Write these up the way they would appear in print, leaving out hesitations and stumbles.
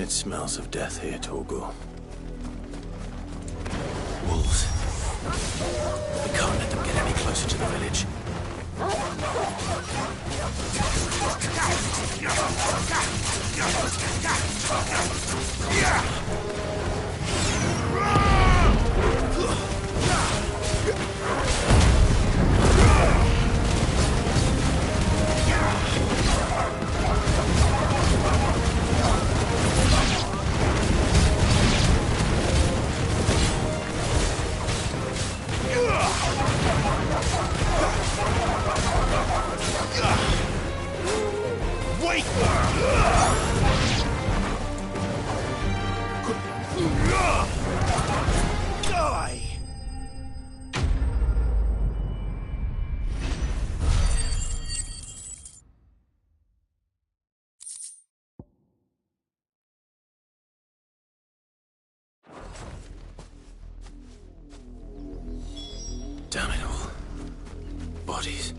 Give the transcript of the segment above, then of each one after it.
It smells of death here, Torgul. Wolves. We can't let them get any closer to the village. Damn it all. Bodies.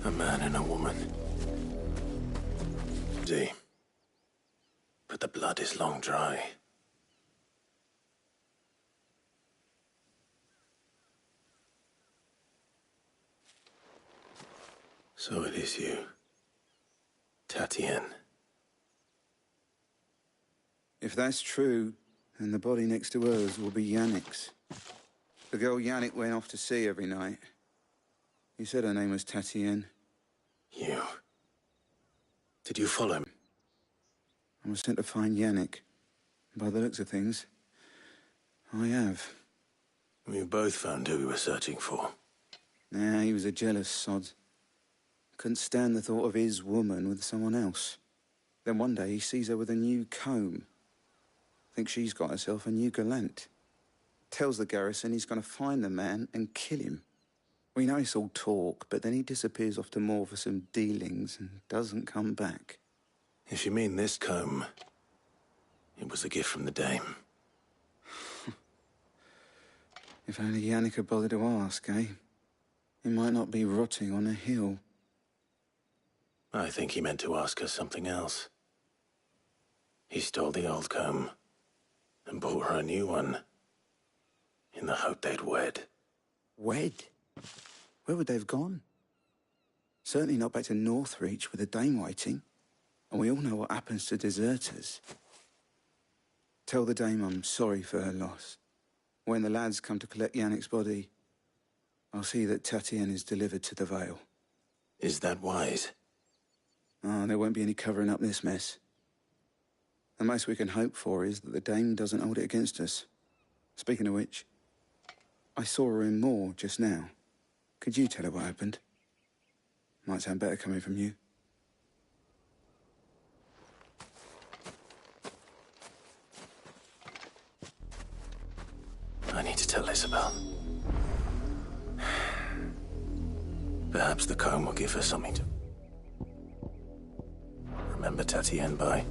A man and a woman. But the blood is long dry. So it is you, Tatienne. If that's true, then the body next to hers will be Yannick's. The girl Yannick went off to sea every night. He said her name was Tatienne. You? Did you follow him? I was sent to find Yannick. By the looks of things, I have. We both found who we were searching for. Nah, he was a jealous sod. Couldn't stand the thought of his woman with someone else. Then one day he sees her with a new comb. Thinks she's got herself a new gallant. Tells the garrison he's going to find the man and kill him. We know it's all talk, but then he disappears off to Moor for some dealings and doesn't come back. If you mean this comb, it was a gift from the dame. If only Yannick had bothered to ask, eh? He might not be rotting on a hill. I think he meant to ask her something else. He stole the old comb and bought her a new one in the hope they'd wed. Wed? Where would they have gone? Certainly not back to Northreach with a dame waiting. And we all know what happens to deserters. Tell the dame I'm sorry for her loss. When the lads come to collect Yannick's body, I'll see that Tatienne is delivered to the Vale. Is that wise? Oh, there won't be any covering up this mess. The most we can hope for is that the dame doesn't hold it against us. Speaking of which, I saw her in Moor just now. Could you tell her what happened? Might sound better coming from you. I need to tell Isabel. Perhaps the comb will give her something to remember Tatienne by.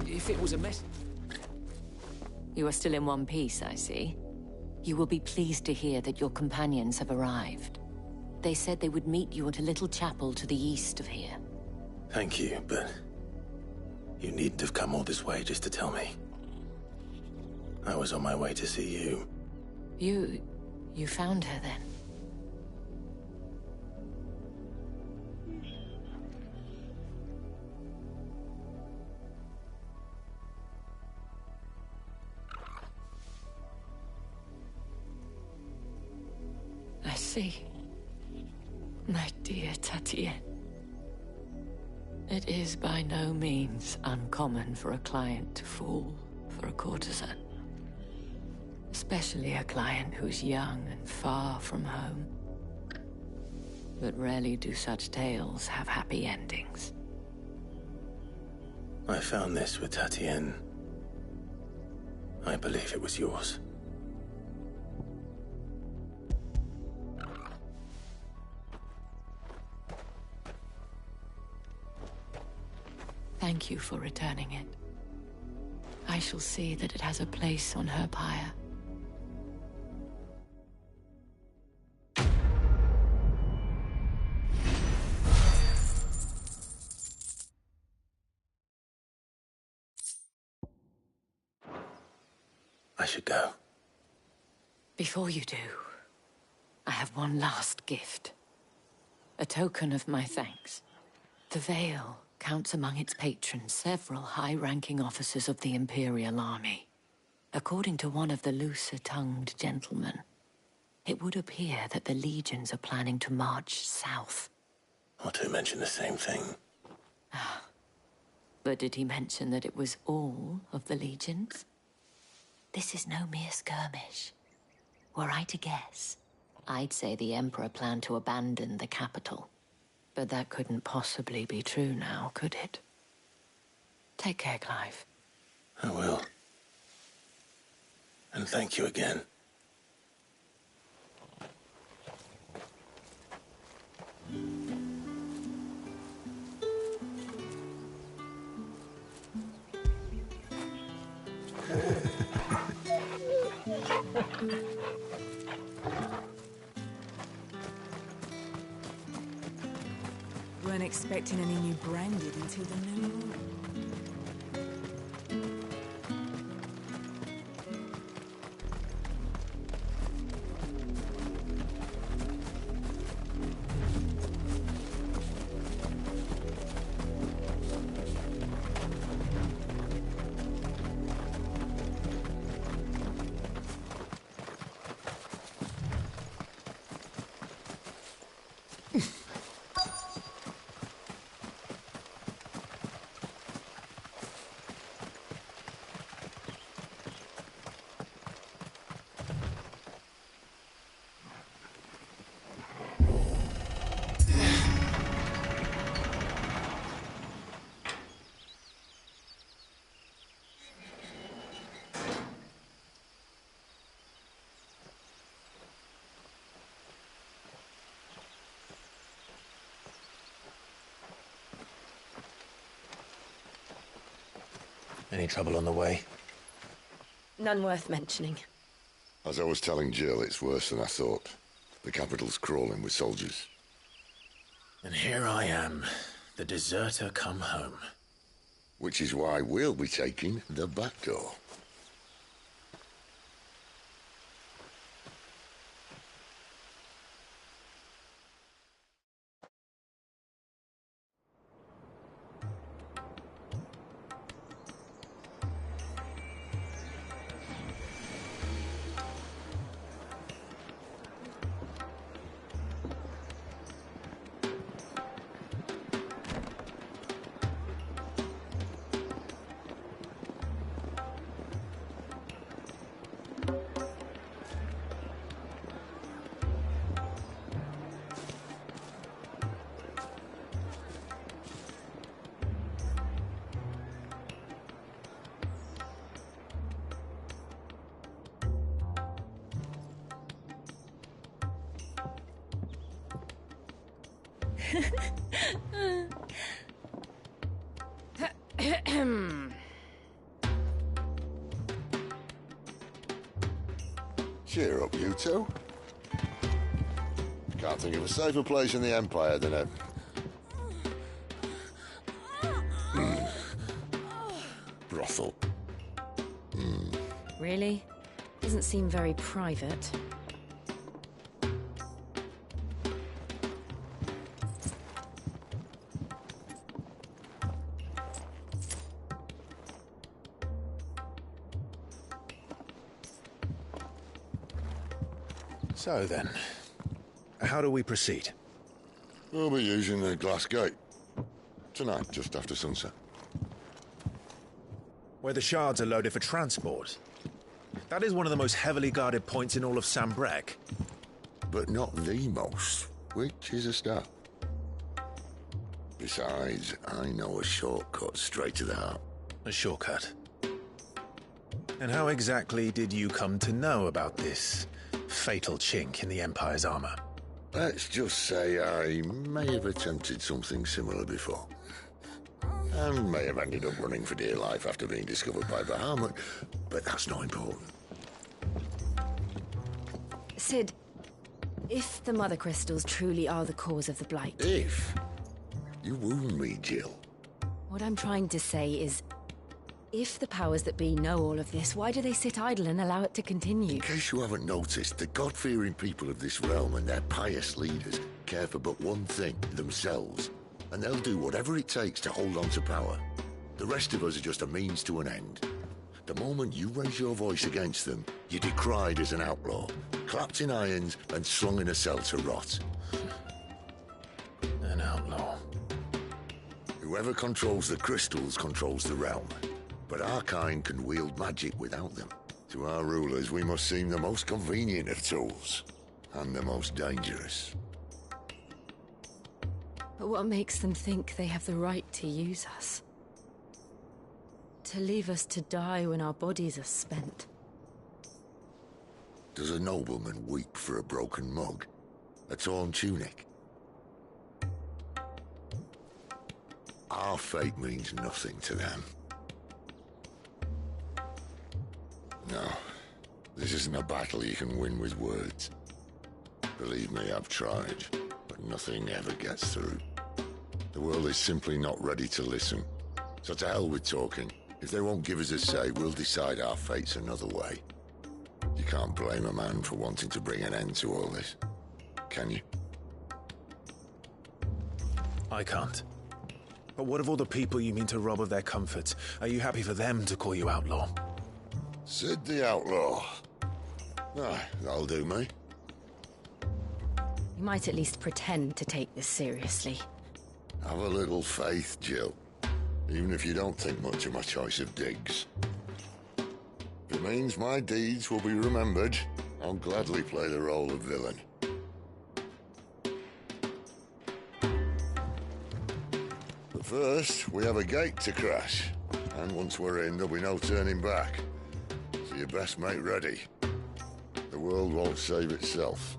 If it was a mess... You are still in one piece, I see. You will be pleased to hear that your companions have arrived. They said they would meet you at a little chapel to the east of here. Thank you, but you needn't have come all this way just to tell me. I was on my way to see you. You found her then? I see. My dear Tatienne. It is by no means uncommon for a client to fall for a courtesan. Especially a client who's young and far from home. but rarely do such tales have happy endings. I found this with Tatienne. I believe it was yours. Thank you for returning it. I shall see that it has a place on her pyre. I should go. Before you do, I have one last gift. A token of my thanks. The Veil counts among its patrons several high-ranking officers of the Imperial Army. According to one of the looser-tongued gentlemen, it would appear that the legions are planning to march south. Or to mention the same thing. But did he mention that it was all of the legions? This is no mere skirmish. Were I to guess, I'd say the Emperor planned to abandon the capital. But that couldn't possibly be true now, could it? Take care, Clive. I will. And thank you again. Weren't expecting any new branded until the new moon. Any trouble on the way? None worth mentioning. As I was telling Jill, it's worse than I thought. The capital's crawling with soldiers. And here I am, the deserter come home. Which is why we'll be taking the back door. Cheer up, you two. Can't think of a safer place in the Empire than a... brothel. Really? Doesn't seem very private. So then, how do we proceed? We'll be using the glass gate. Tonight, just after sunset. Where the shards are loaded for transport. That is one of the most heavily guarded points in all of Sambrek. But not the most. which is a start. Besides, I know a shortcut straight to the heart. A shortcut. And how exactly did you come to know about this fatal chink in the Empire's armor? Let's just say I may have attempted something similar before. And may have ended up running for dear life after being discovered by Bahamut, but that's not important. Sid, if the Mother Crystals truly are the cause of the Blight... If? You wound me, Jill. What I'm trying to say is, if the powers that be know all of this, why do they sit idle and allow it to continue? In case you haven't noticed, the God-fearing people of this realm and their pious leaders care for but one thing, themselves. And they'll do whatever it takes to hold on to power. The rest of us are just a means to an end. The moment you raise your voice against them, you're decried as an outlaw, clapped in irons and slung in a cell to rot. An outlaw. Whoever controls the crystals controls the realm. But our kind can wield magic without them. To our rulers, we must seem the most convenient of tools. And the most dangerous. But what makes them think they have the right to use us? To leave us to die when our bodies are spent? Does a nobleman weep for a broken mug? A torn tunic? Our fate means nothing to them. No, this isn't a battle you can win with words. Believe me, I've tried, but nothing ever gets through. The world is simply not ready to listen. So to hell with talking. If they won't give us a say, we'll decide our fates another way. You can't blame a man for wanting to bring an end to all this, can you? I can't. But what of all the people you mean to rob of their comforts? Are you happy for them to call you outlaw? Sid the Outlaw. Ah, that'll do me. You might at least pretend to take this seriously. Have a little faith, Jill. Even if you don't think much of my choice of digs. If it means my deeds will be remembered, I'll gladly play the role of villain. But first, we have a gate to crash. And once we're in, there'll be no turning back. So you best make ready. The world won't save itself.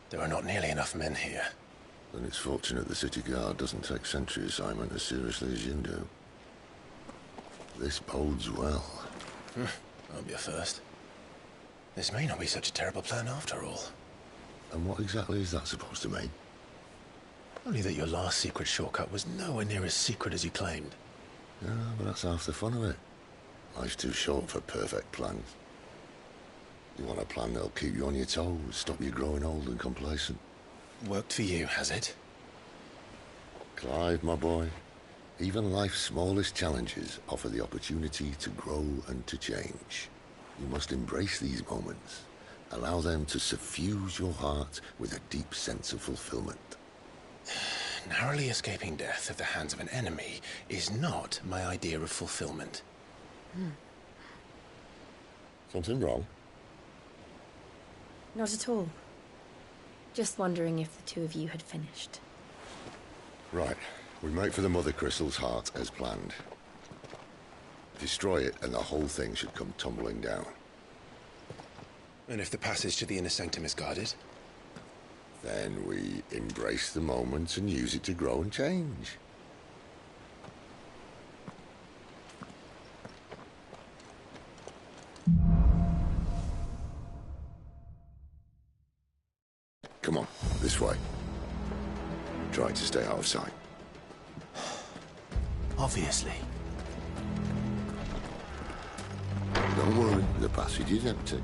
There are not nearly enough men here. Then it's fortunate the city guard doesn't take sentry assignment as seriously as you do. This bodes well. Won't be a first. This may not be such a terrible plan after all. And what exactly is that supposed to mean? Only that your last secret shortcut was nowhere near as secret as you claimed. Yeah, but that's half the fun of it. Life's too short for perfect plans. You want a plan that'll keep you on your toes, stop you growing old and complacent. Worked for you, has it? Clive, my boy, even life's smallest challenges offer the opportunity to grow and to change. You must embrace these moments. Allow them to suffuse your heart with a deep sense of fulfillment. Narrowly escaping death at the hands of an enemy is not my idea of fulfillment. Something wrong? Not at all. Just wondering if the two of you had finished. Right. We make for the Mother Crystal's heart as planned. Destroy it and the whole thing should come tumbling down. And if the passage to the inner sanctum is guarded? Then we embrace the moment and use it to grow and change. Come on, This way. Try to stay out of sight. Obviously. Don't worry, the passage is empty.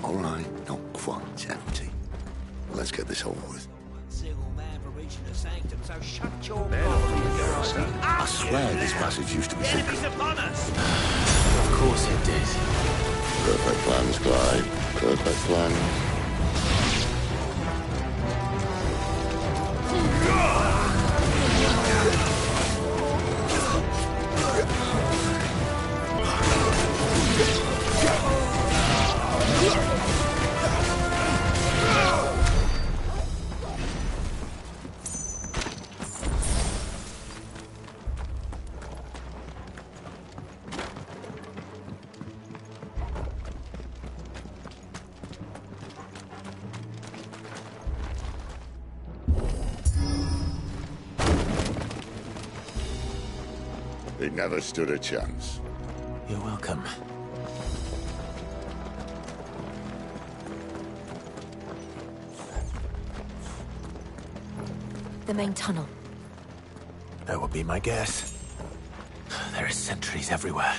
All right, not quite empty. Let's get this over with. I swear this passage used to be secret. Of course it did. Perfect plans, Clive. Perfect plans. They never stood a chance. You're welcome. The main tunnel. That would be my guess. There are sentries everywhere.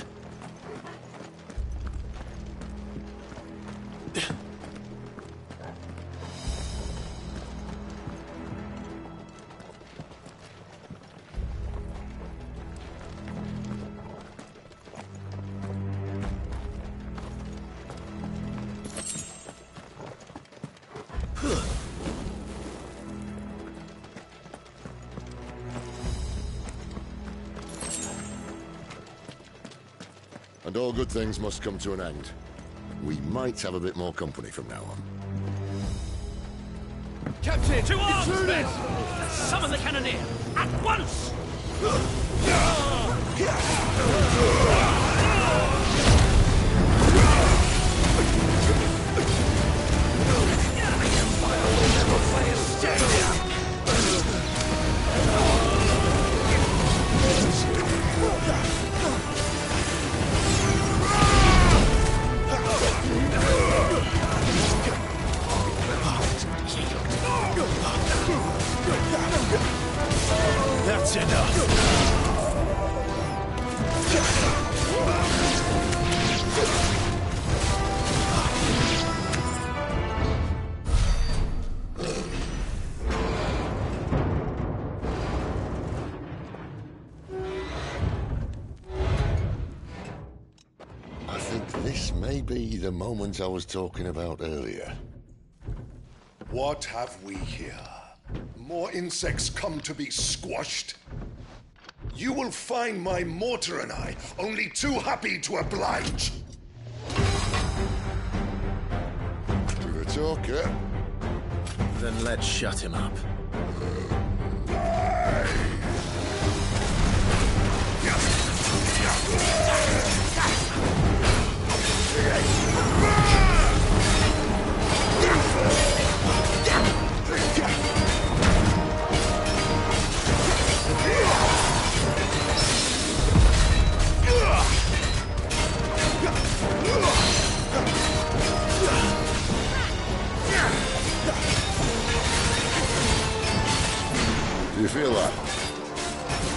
And all good things must come to an end. We might have a bit more company from now on. Captain! To arms, men! Summon the cannoneer! At once! That's enough. I think this may be the moment I was talking about earlier. What have we here? More insects come to be squashed? You will find my mortar and I only too happy to oblige. To the talker. Then let's shut him up. Do you feel that?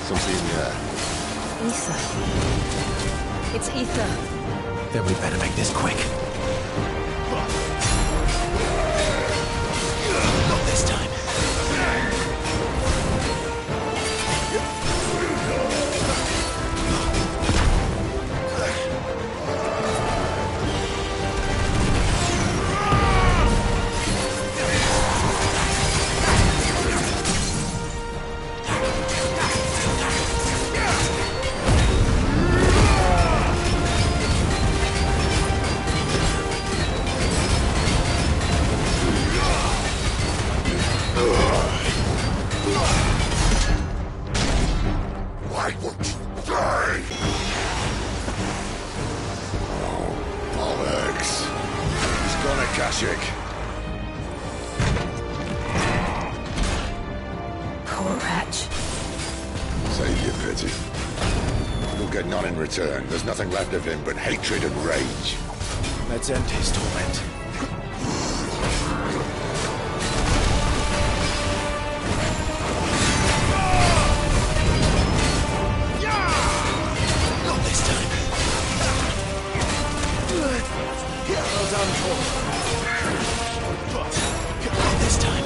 Something in the air. Ether. It's ether. Then we better make this quick. Not this time. humanity. You'll get none in return. There's nothing left of him but hatred and rage. Let's end his torment. Not this time. Well done, Paul. Not this time.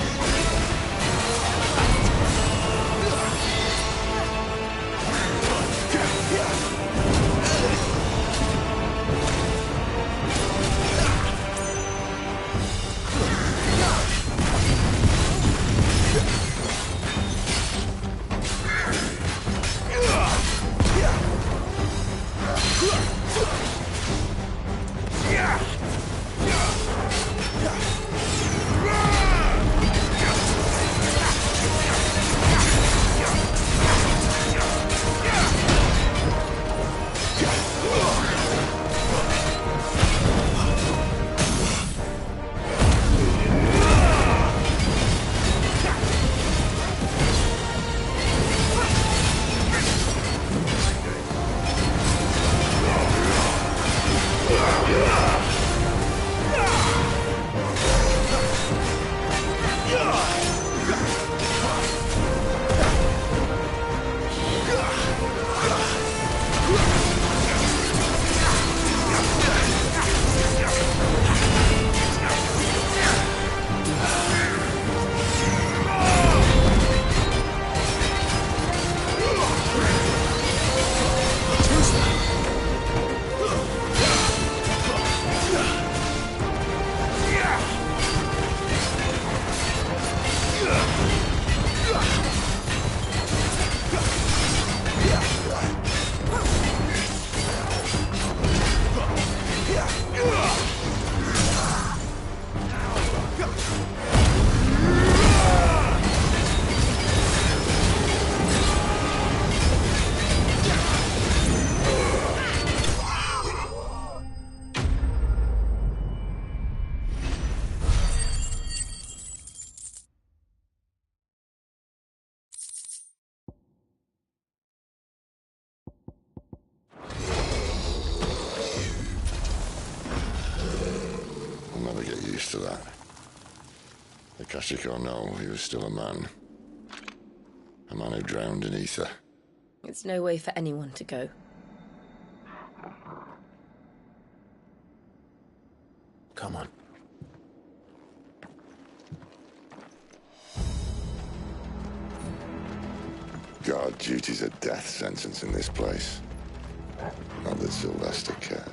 I'll never get used to that. Akashic or no, he was still a man. A man who drowned in ether. It's no way for anyone to go. Come on. Guard duty's a death sentence in this place. Not that Sylvester cares.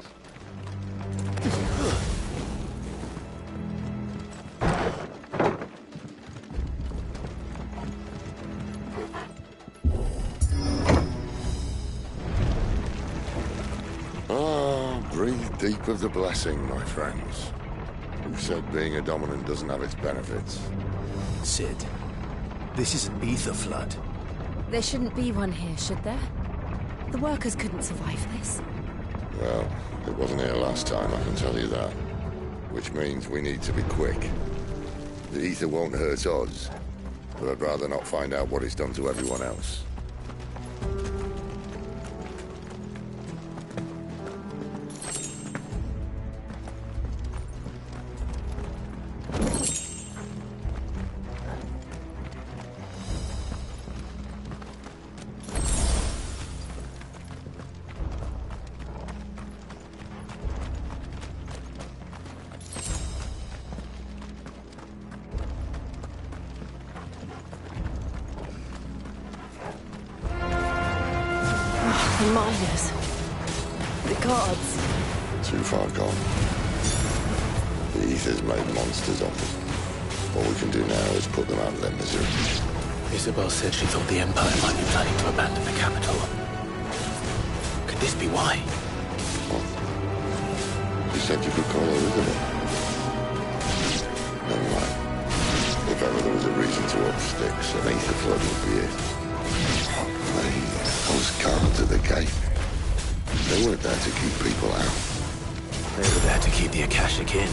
Breathe deep of the blessing, my friends. Who said being a dominant doesn't have its benefits? Sid, this is an ether flood. There shouldn't be one here, should there? The workers couldn't survive this. Well, it wasn't here last time, I can tell you that. Which means we need to be quick. The ether won't hurt us, but I'd rather not find out what it's done to everyone else. The miners. The gods. Too far gone. The ether's made monsters of them. All we can do now is put them out of their misery. Isabel said she thought the Empire might be planning to abandon the capital. Could this be why? What? You said you could call her Isabel. Never mind. If ever there was a reason to up sticks, an ether flood would be it. Those guards at the gate. They weren't there to keep people out. They were there to keep the Akashic in.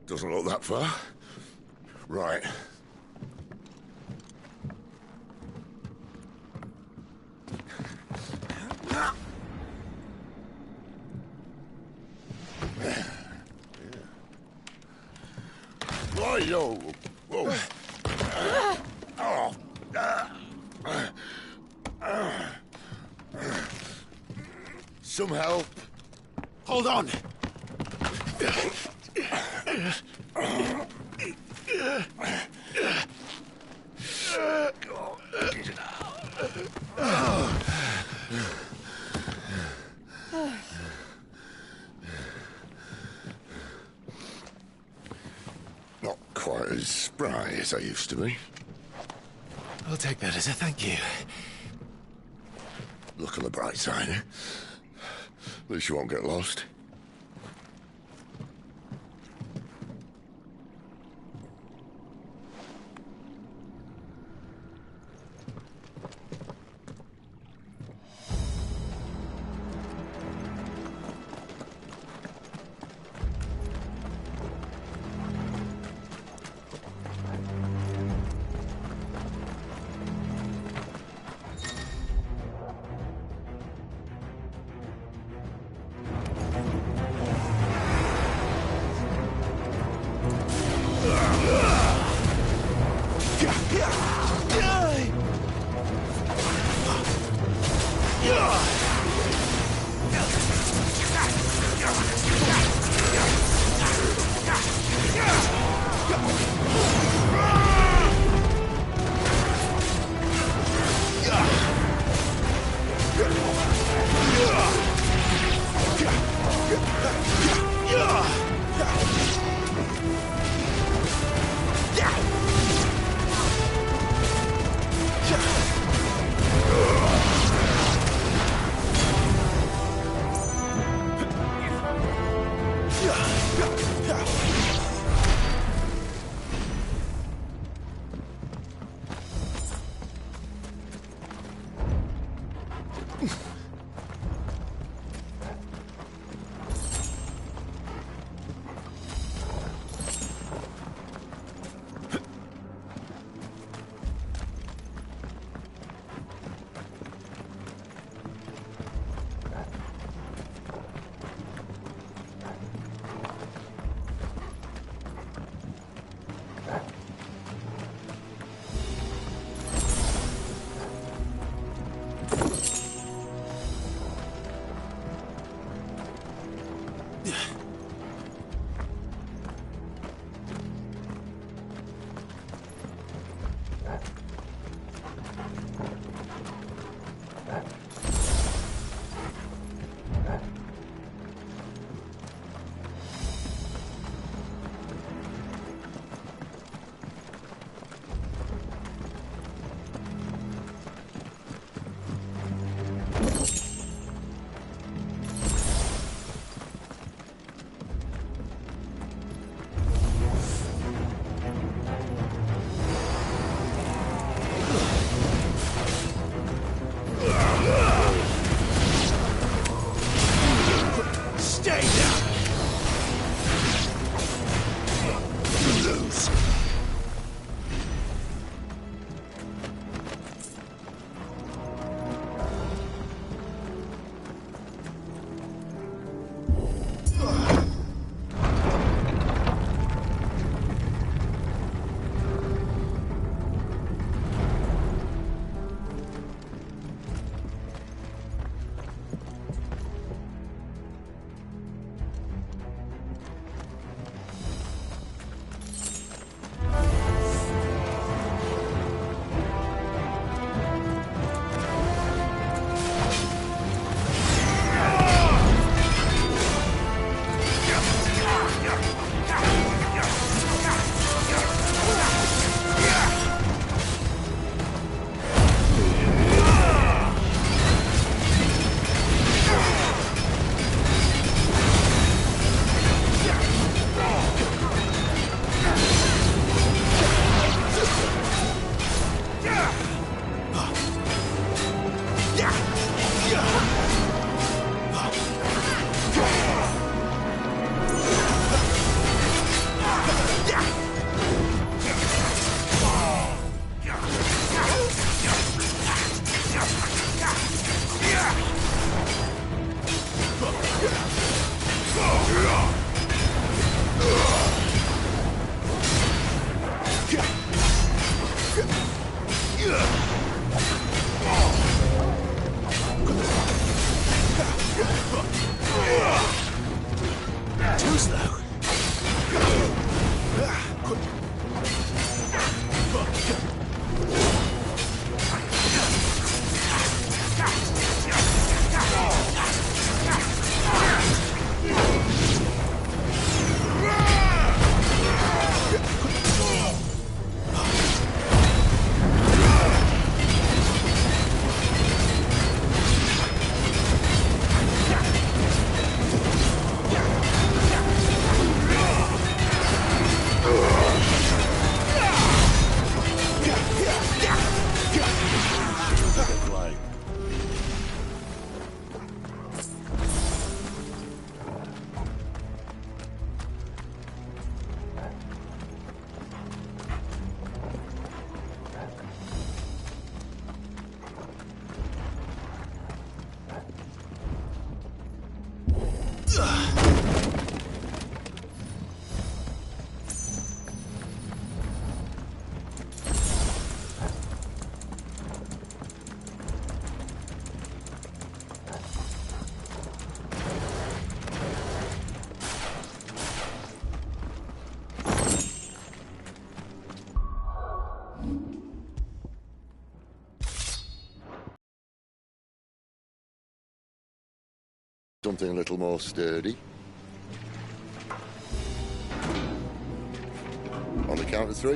Doesn't look that far. Right. Yo. Whoa. Some help. Hold on! Not quite as spry as I used to be. I'll take that as a thank you. Look on the bright side, eh? At least you won't get lost. Too slow. Something a little more sturdy. On the count of 3.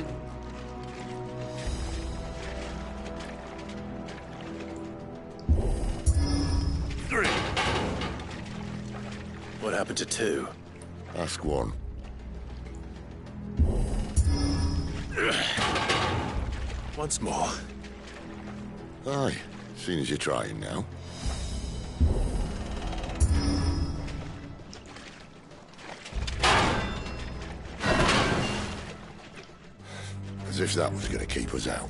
What happened to 2? Ask 1. Once more. Aye, seeing as you're trying now. As if that was going to keep us out.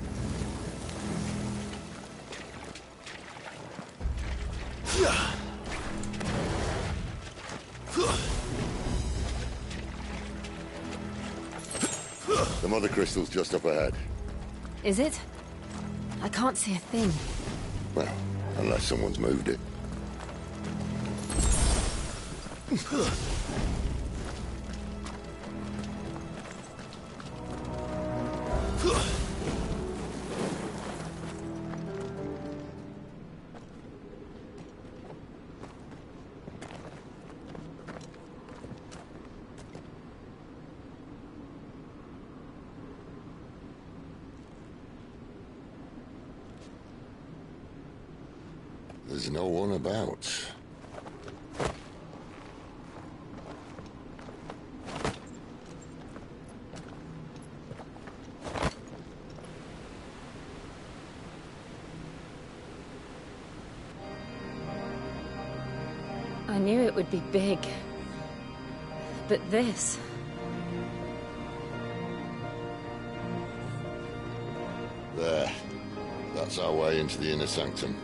The mother crystal's just up ahead. Is it? I can't see a thing. Well, unless someone's moved it. There's no one about. I knew it would be big. But this... There. That's our way into the inner sanctum.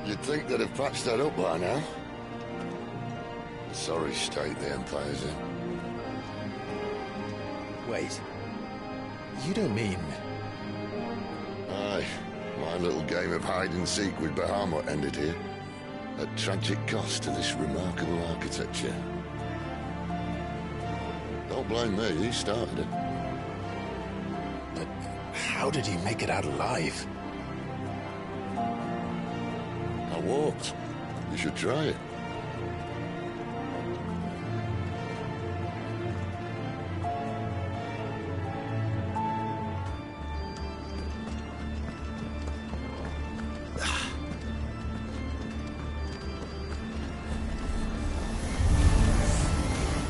You'd think they'd have patched that up by now. Sorry state the Empire's in. Wait. You don't mean... Aye. My little game of hide-and-seek with Bahamut ended here. At tragic cost to this remarkable architecture. Don't blame me, he started it. But how did he make it out alive? I walked. You should try it.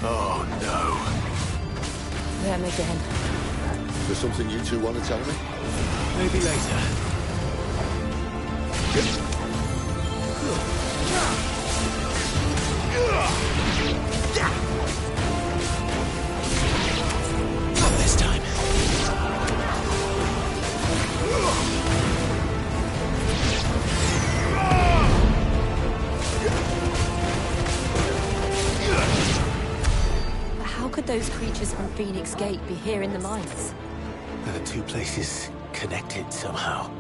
Oh, no. Them again. There's something you two want to tell me? Maybe later. Not this time. could those creatures from Phoenix Gate be here in the mines? Are the two places connected somehow?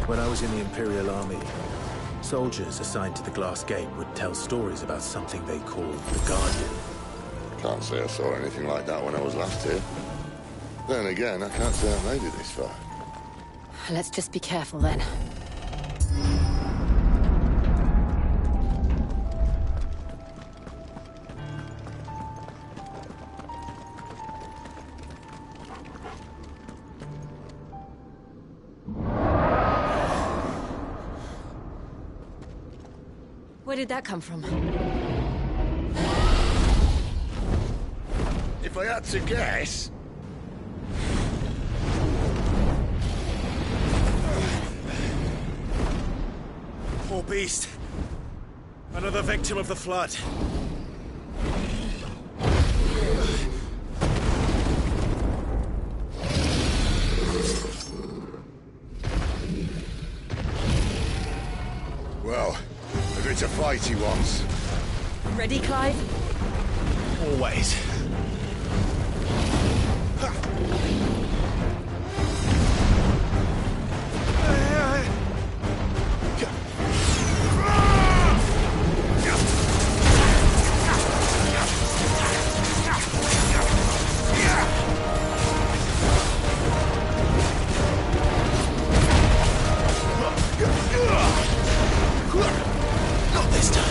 When I was in the Imperial Army, soldiers assigned to the Glass Gate would tell stories about something they called the Guardian. Can't say I saw anything like that when I was last here. Then again, I can't say I made it this far. Let's just be careful then. Where did that come from? If I had to guess... Poor beast. Another victim of the Flood. Well, if it's a fight he wants. Ready, Clive? Always. Not this time.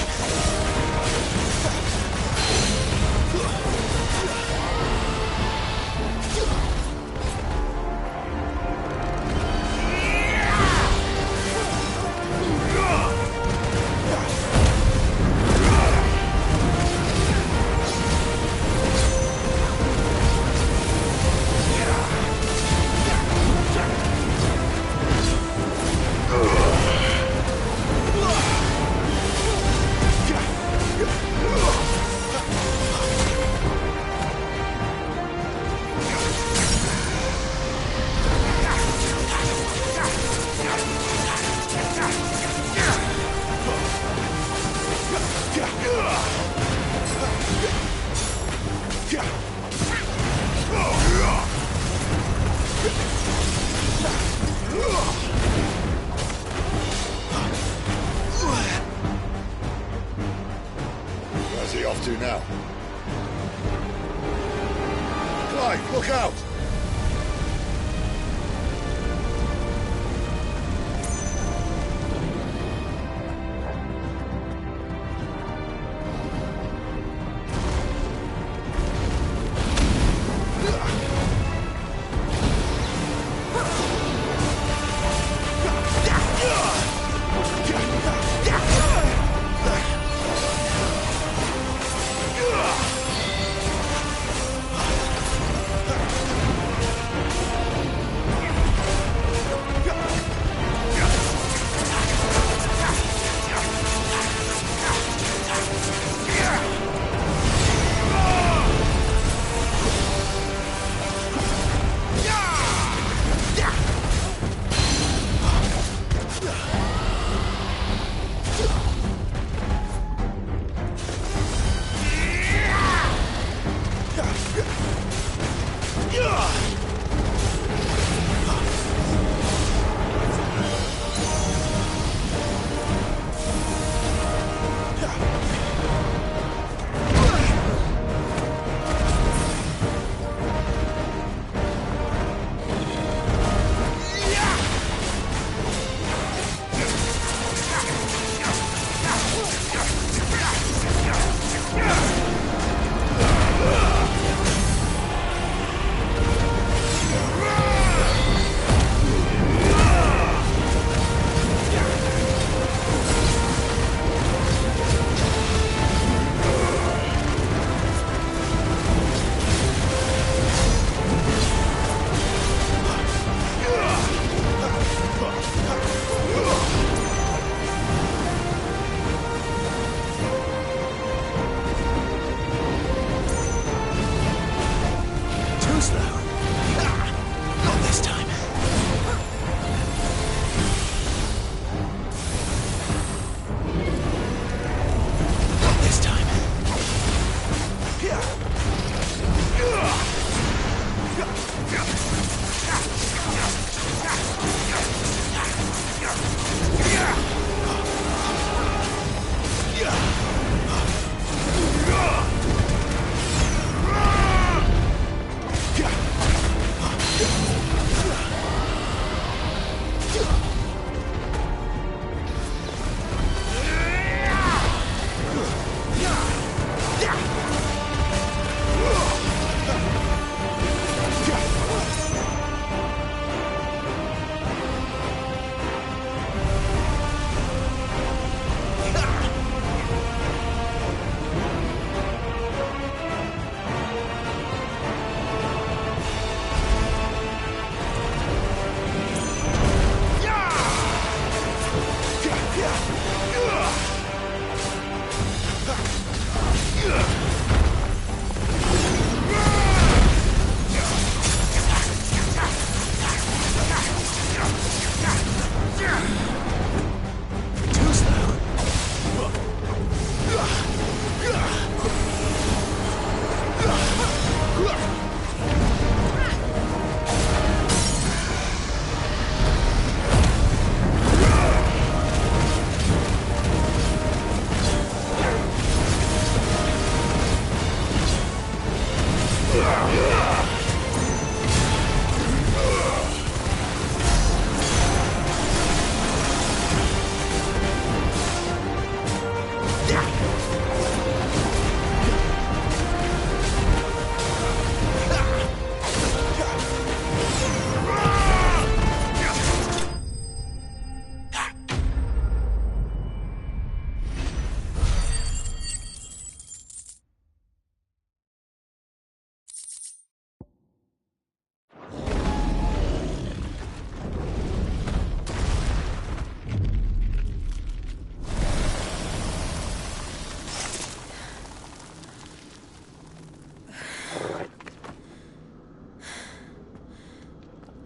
Where's he off to now? Clive, look out!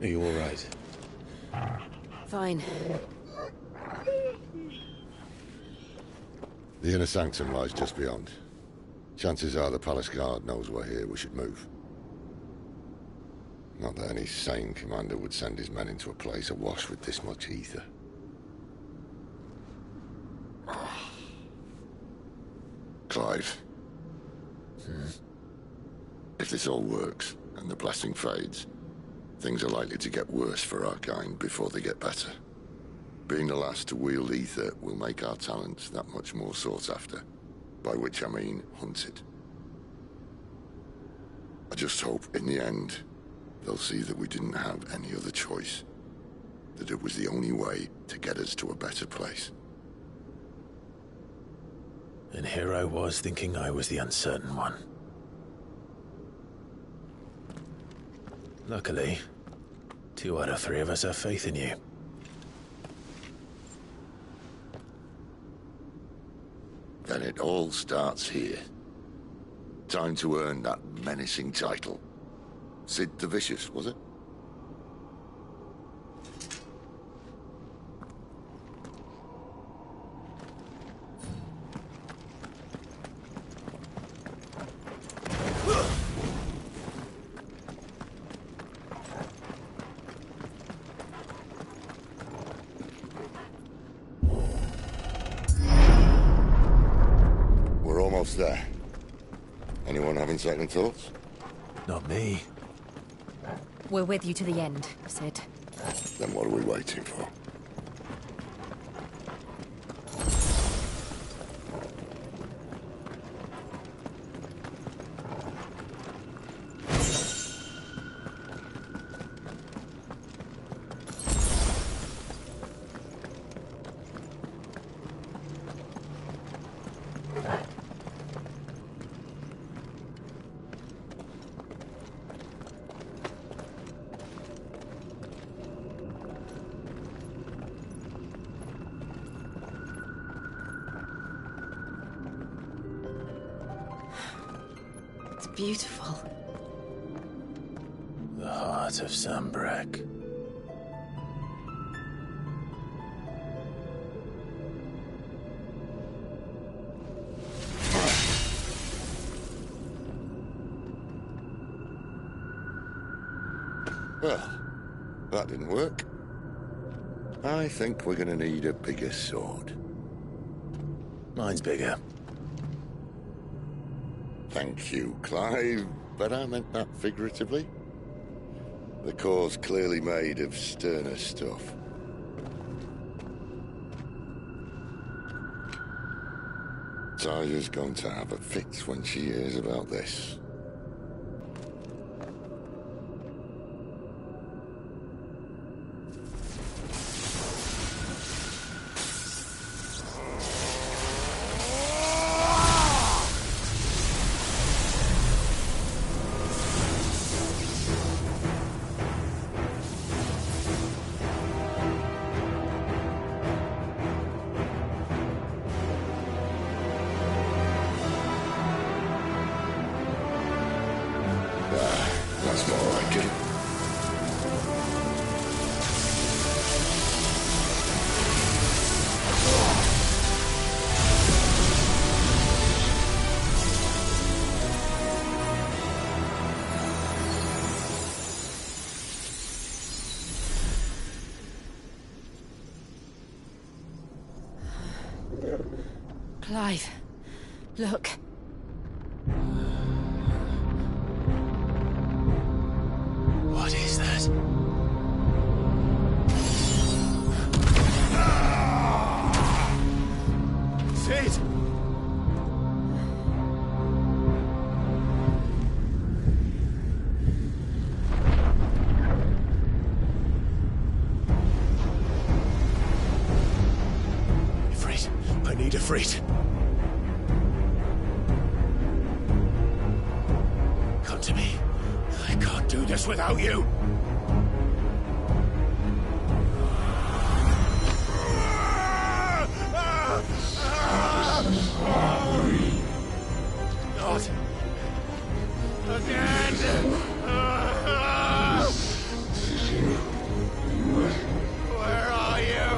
Are you all right? Fine. The inner sanctum lies just beyond. Chances are the palace guard knows we're here. We should move. Not that any sane commander would send his men into a place awash with this much ether. Clive. If this all works, and the blessing fades, things are likely to get worse for our kind before they get better. Being the last to wield ether will make our talents that much more sought after. By which I mean hunted. I just hope, in the end, they'll see that we didn't have any other choice. That it was the only way to get us to a better place. And here I was thinking I was the uncertain one. Luckily, 2 out of 3 of us have faith in you. Then it all starts here. Time to earn that menacing title. Sid the Vicious, was it? We're almost there. Anyone having second thoughts? Not me. We're with you to the end, Sid. Then what are we waiting for? It's beautiful. The heart of Sambrek. Well, that didn't work. I think we're gonna need a bigger sword. Mine's bigger. Thank you, Clive, but I meant that figuratively. The core's clearly made of sterner stuff. Taja's going to have a fit when she hears about this. That's more like it. Clive, look. What is that? Sid! Ifrit, I need Ifrit. Come to me. I can't do this without you. Not again. Where are you?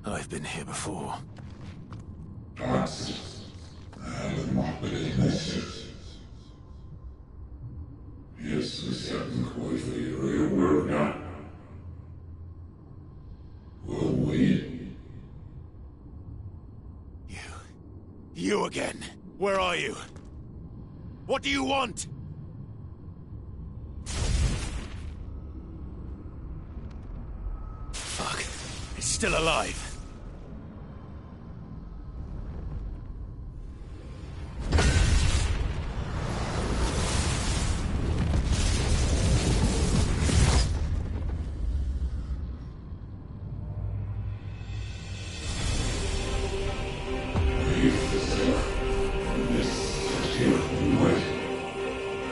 I've been here before. You again. Where are you? What do you want? Fuck. It's still alive.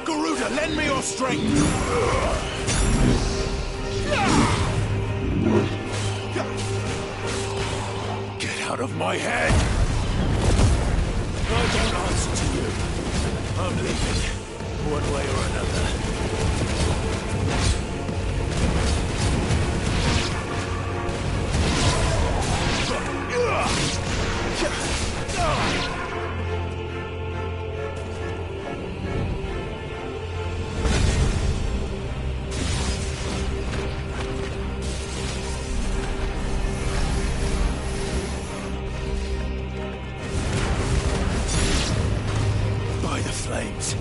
Garuda, lend me your strength! Get out of my head! I don't answer to you. I'm leaving, one way or another. By the flames.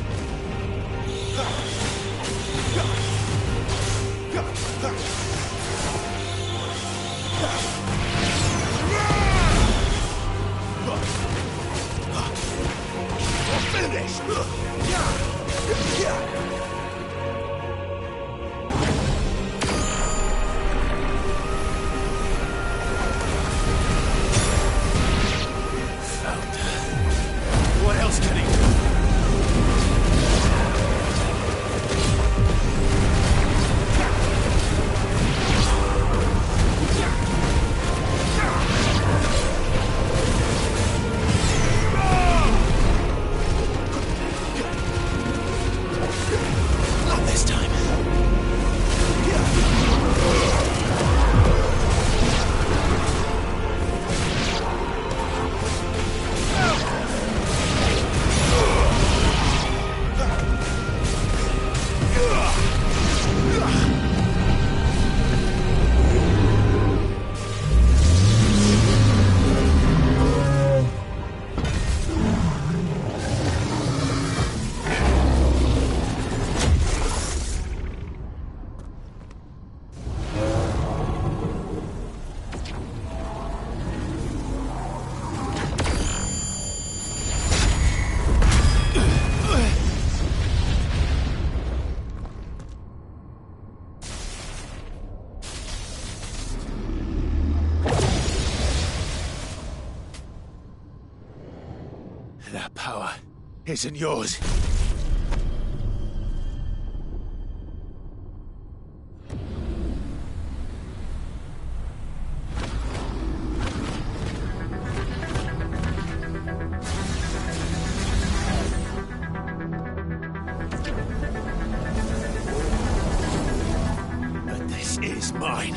Finish! Found her. What else can he do? Not this time. That power isn't yours. But this is mine.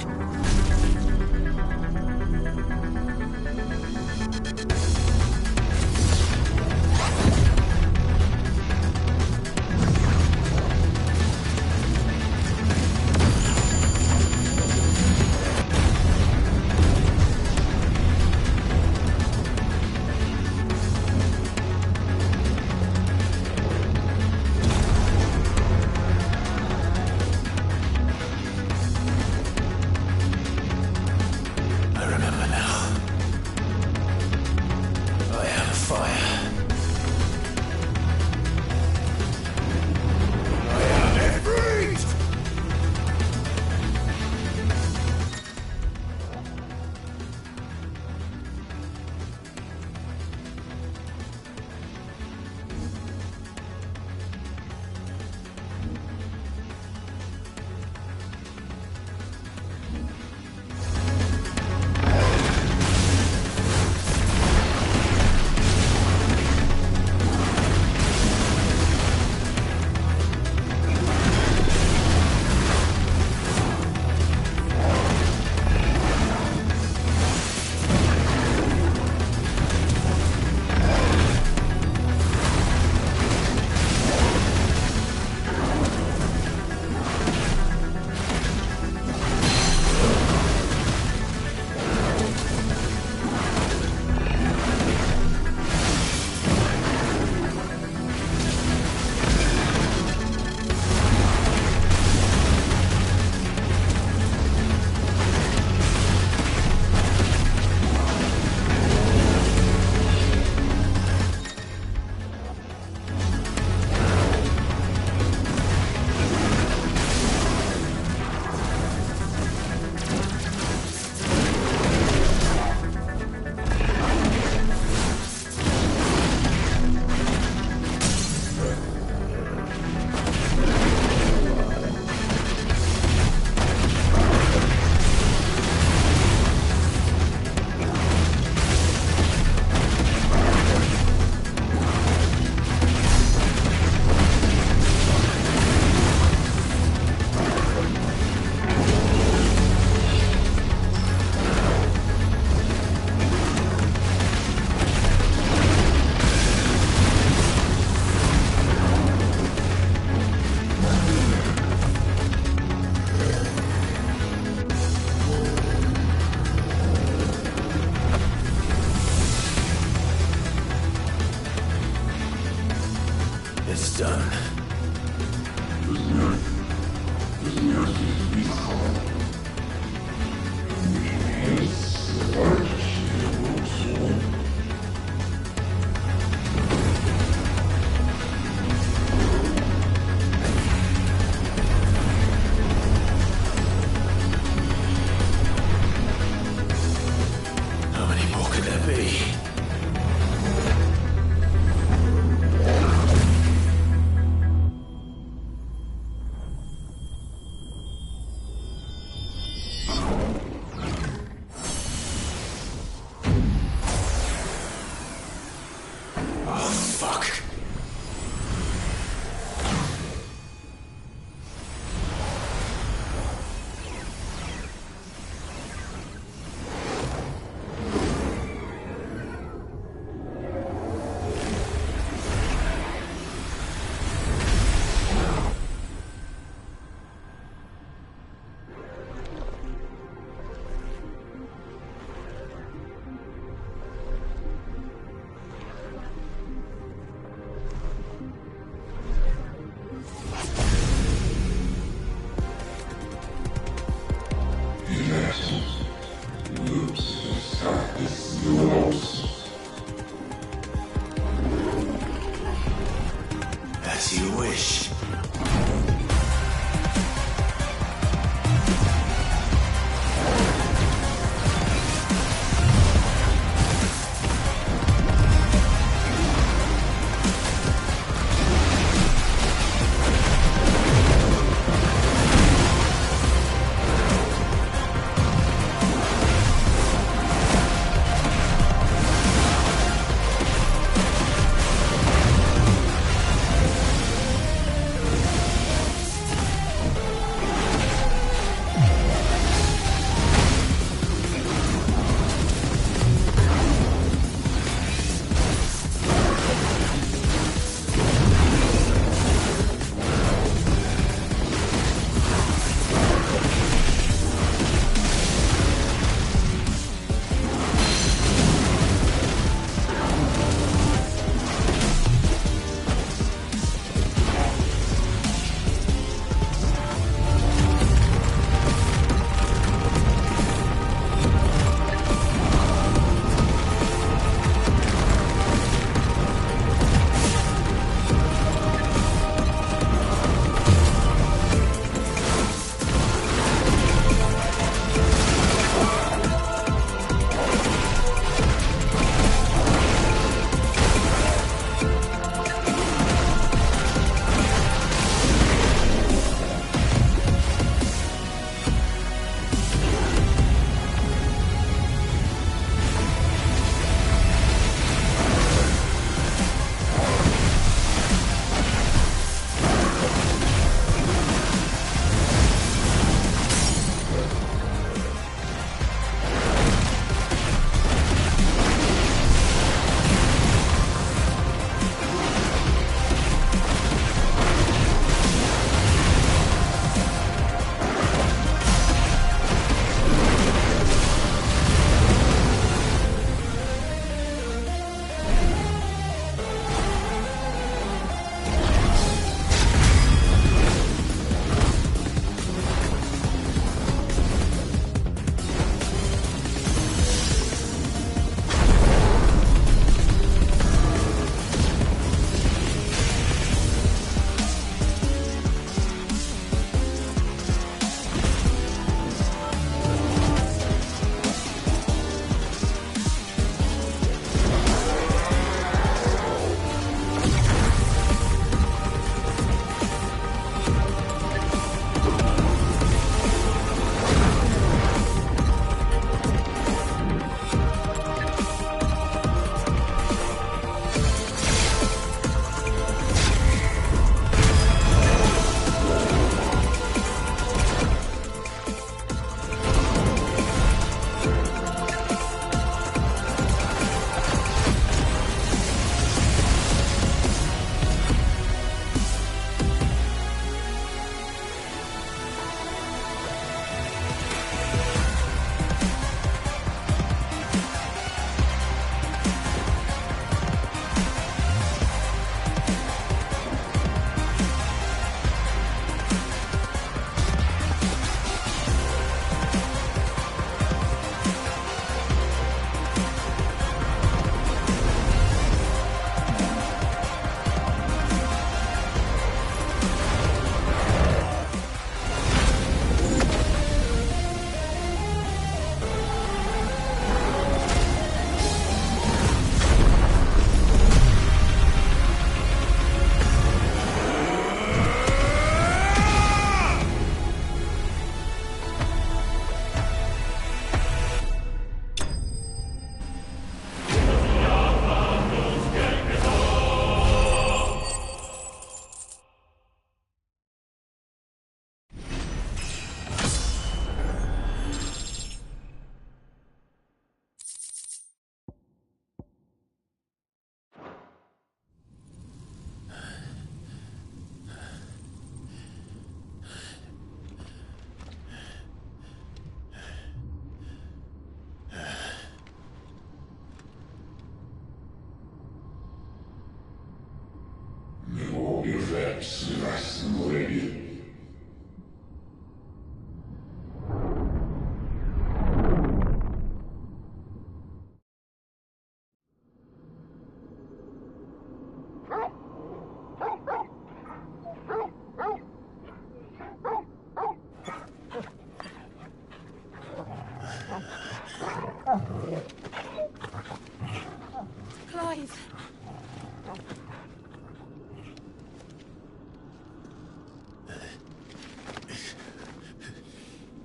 Clive!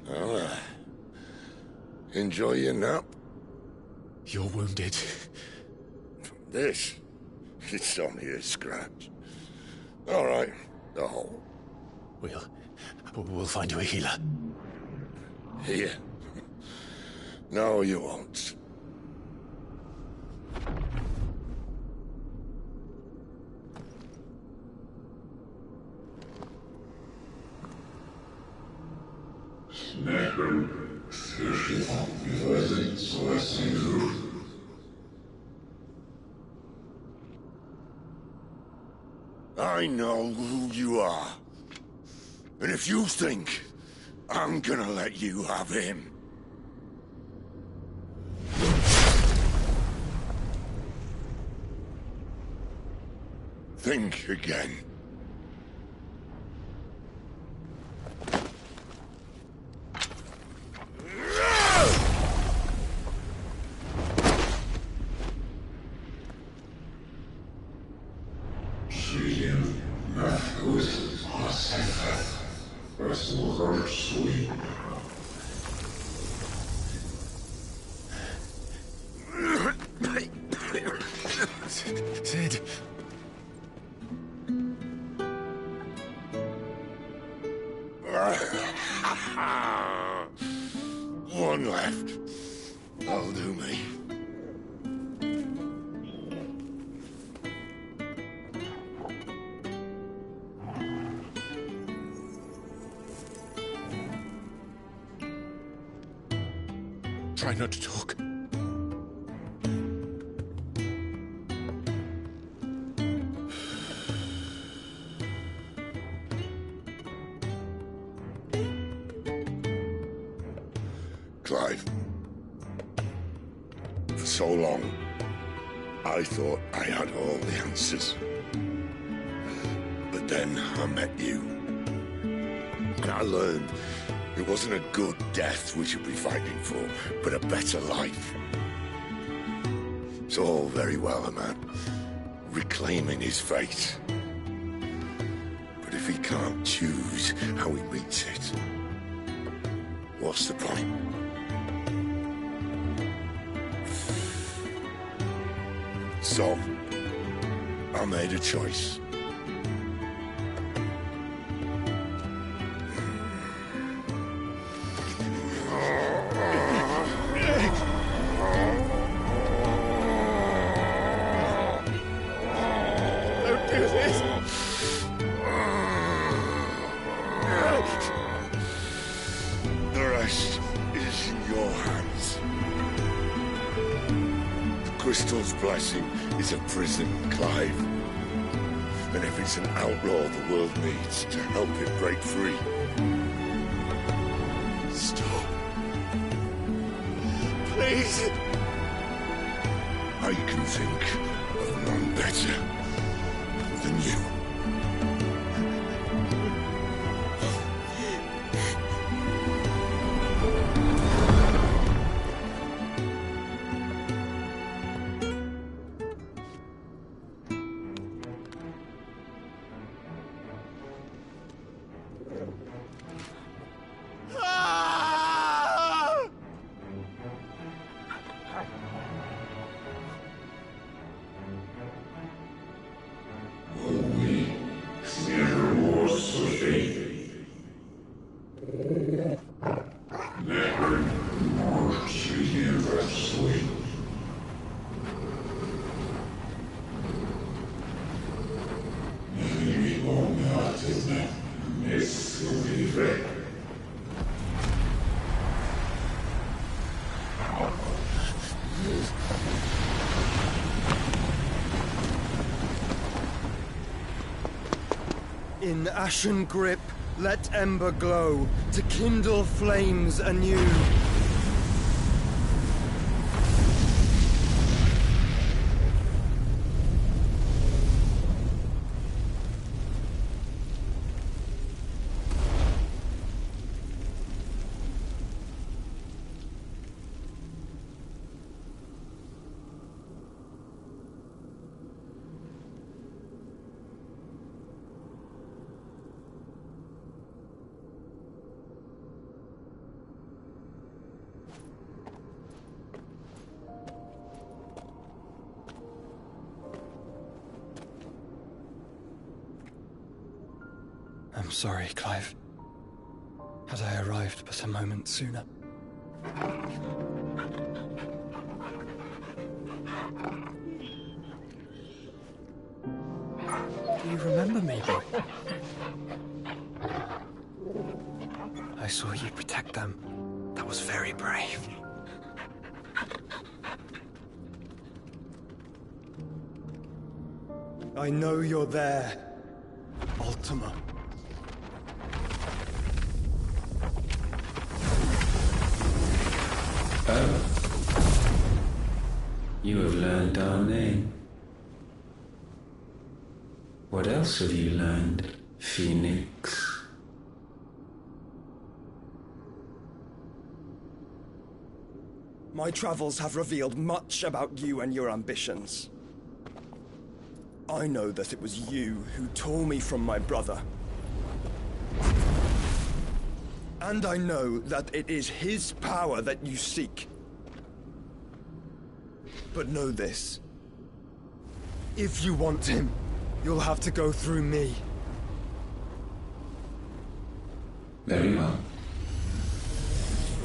Well, enjoy your nap. You're wounded. This? It's only a scratch. All right, the hole. We'll find you a healer. Here. No, you won't. I know who you are. And if you think I'm gonna let you have him... think again. Sid. One left. That'll do me. Try not to talk. Clive. For so long, I thought I had all the answers. But then I met you. And I learned it wasn't a good death we should be fighting for, but a better life. It's all very well, a man reclaiming his fate. But if he can't choose how he meets it, what's the point? So, I made a choice. Don't do this! The rest is in your hands. The Crystal's blessing is a prison, Clive. And if it's an outlaw the world needs to help it break free... Stop. Please. I can think of none better than you. In ashen grip, let ember glow, to kindle flames anew. I'm sorry, Clive. Had I arrived but a moment sooner. Do you remember me, boy? I saw you protect them. That was very brave. I know you're there, Ultima. Oh. You have learned our name. What else have you learned, Phoenix? My travels have revealed much about you and your ambitions. I know that it was you who tore me from my brother. And I know that it is his power that you seek. But know this. If you want him, you'll have to go through me. Very well.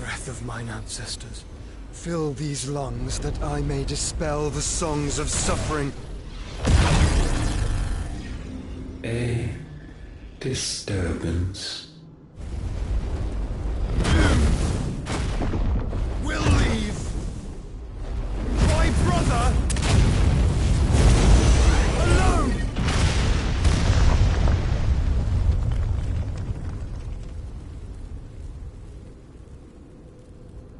Breath of mine ancestors, fill these lungs that I may dispel the songs of suffering. A disturbance. We'll leave. My brother alone.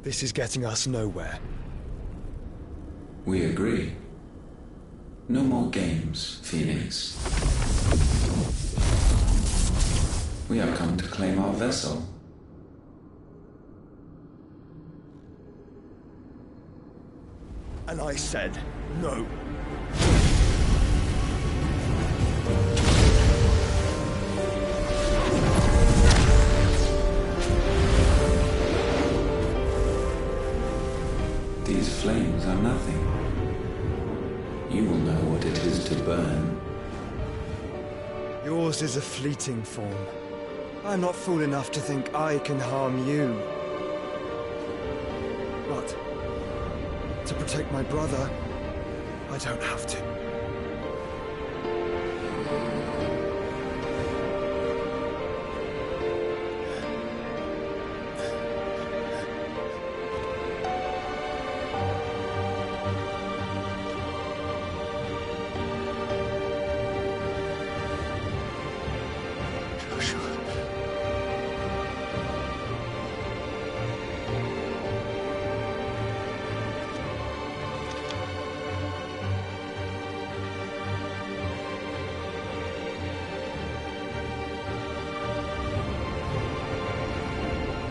This is getting us nowhere. We agree. No more games, Phoenix. We have come to claim our vessel. And I said no. These flames are nothing. You will know what it is to burn. Yours is a fleeting form. I'm not fool enough to think I can harm you. But to protect my brother, I don't have to.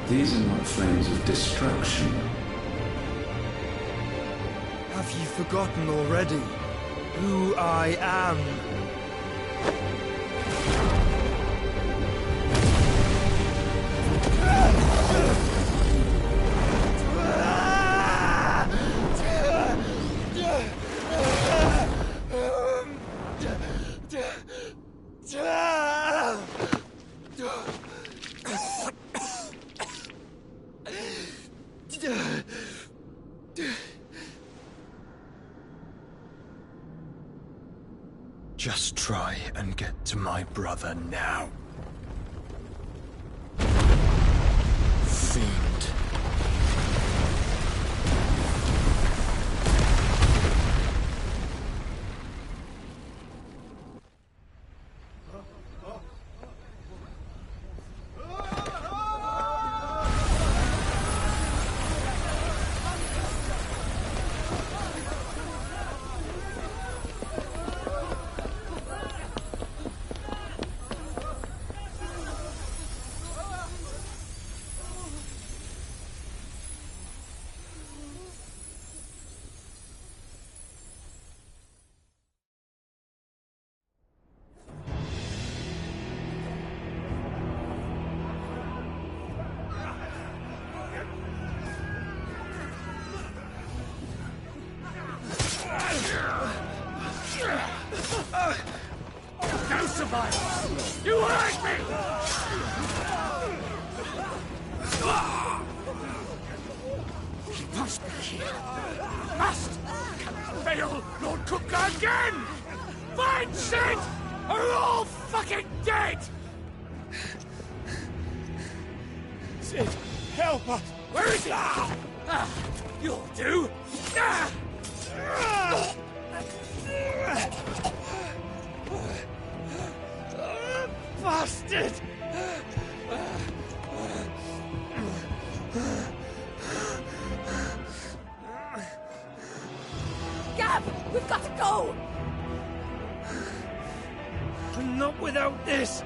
These are not flames of destruction. Have you forgotten already who I am? Just try and get to my brother now. Fiend. violence! You hurt me! He must be here. Must! Fail Lord Cook again! Find Sid! Or we're all fucking dead! Sid, help us! Where is he? You'll do! Bastard! Gab, we've got to go! Not without this!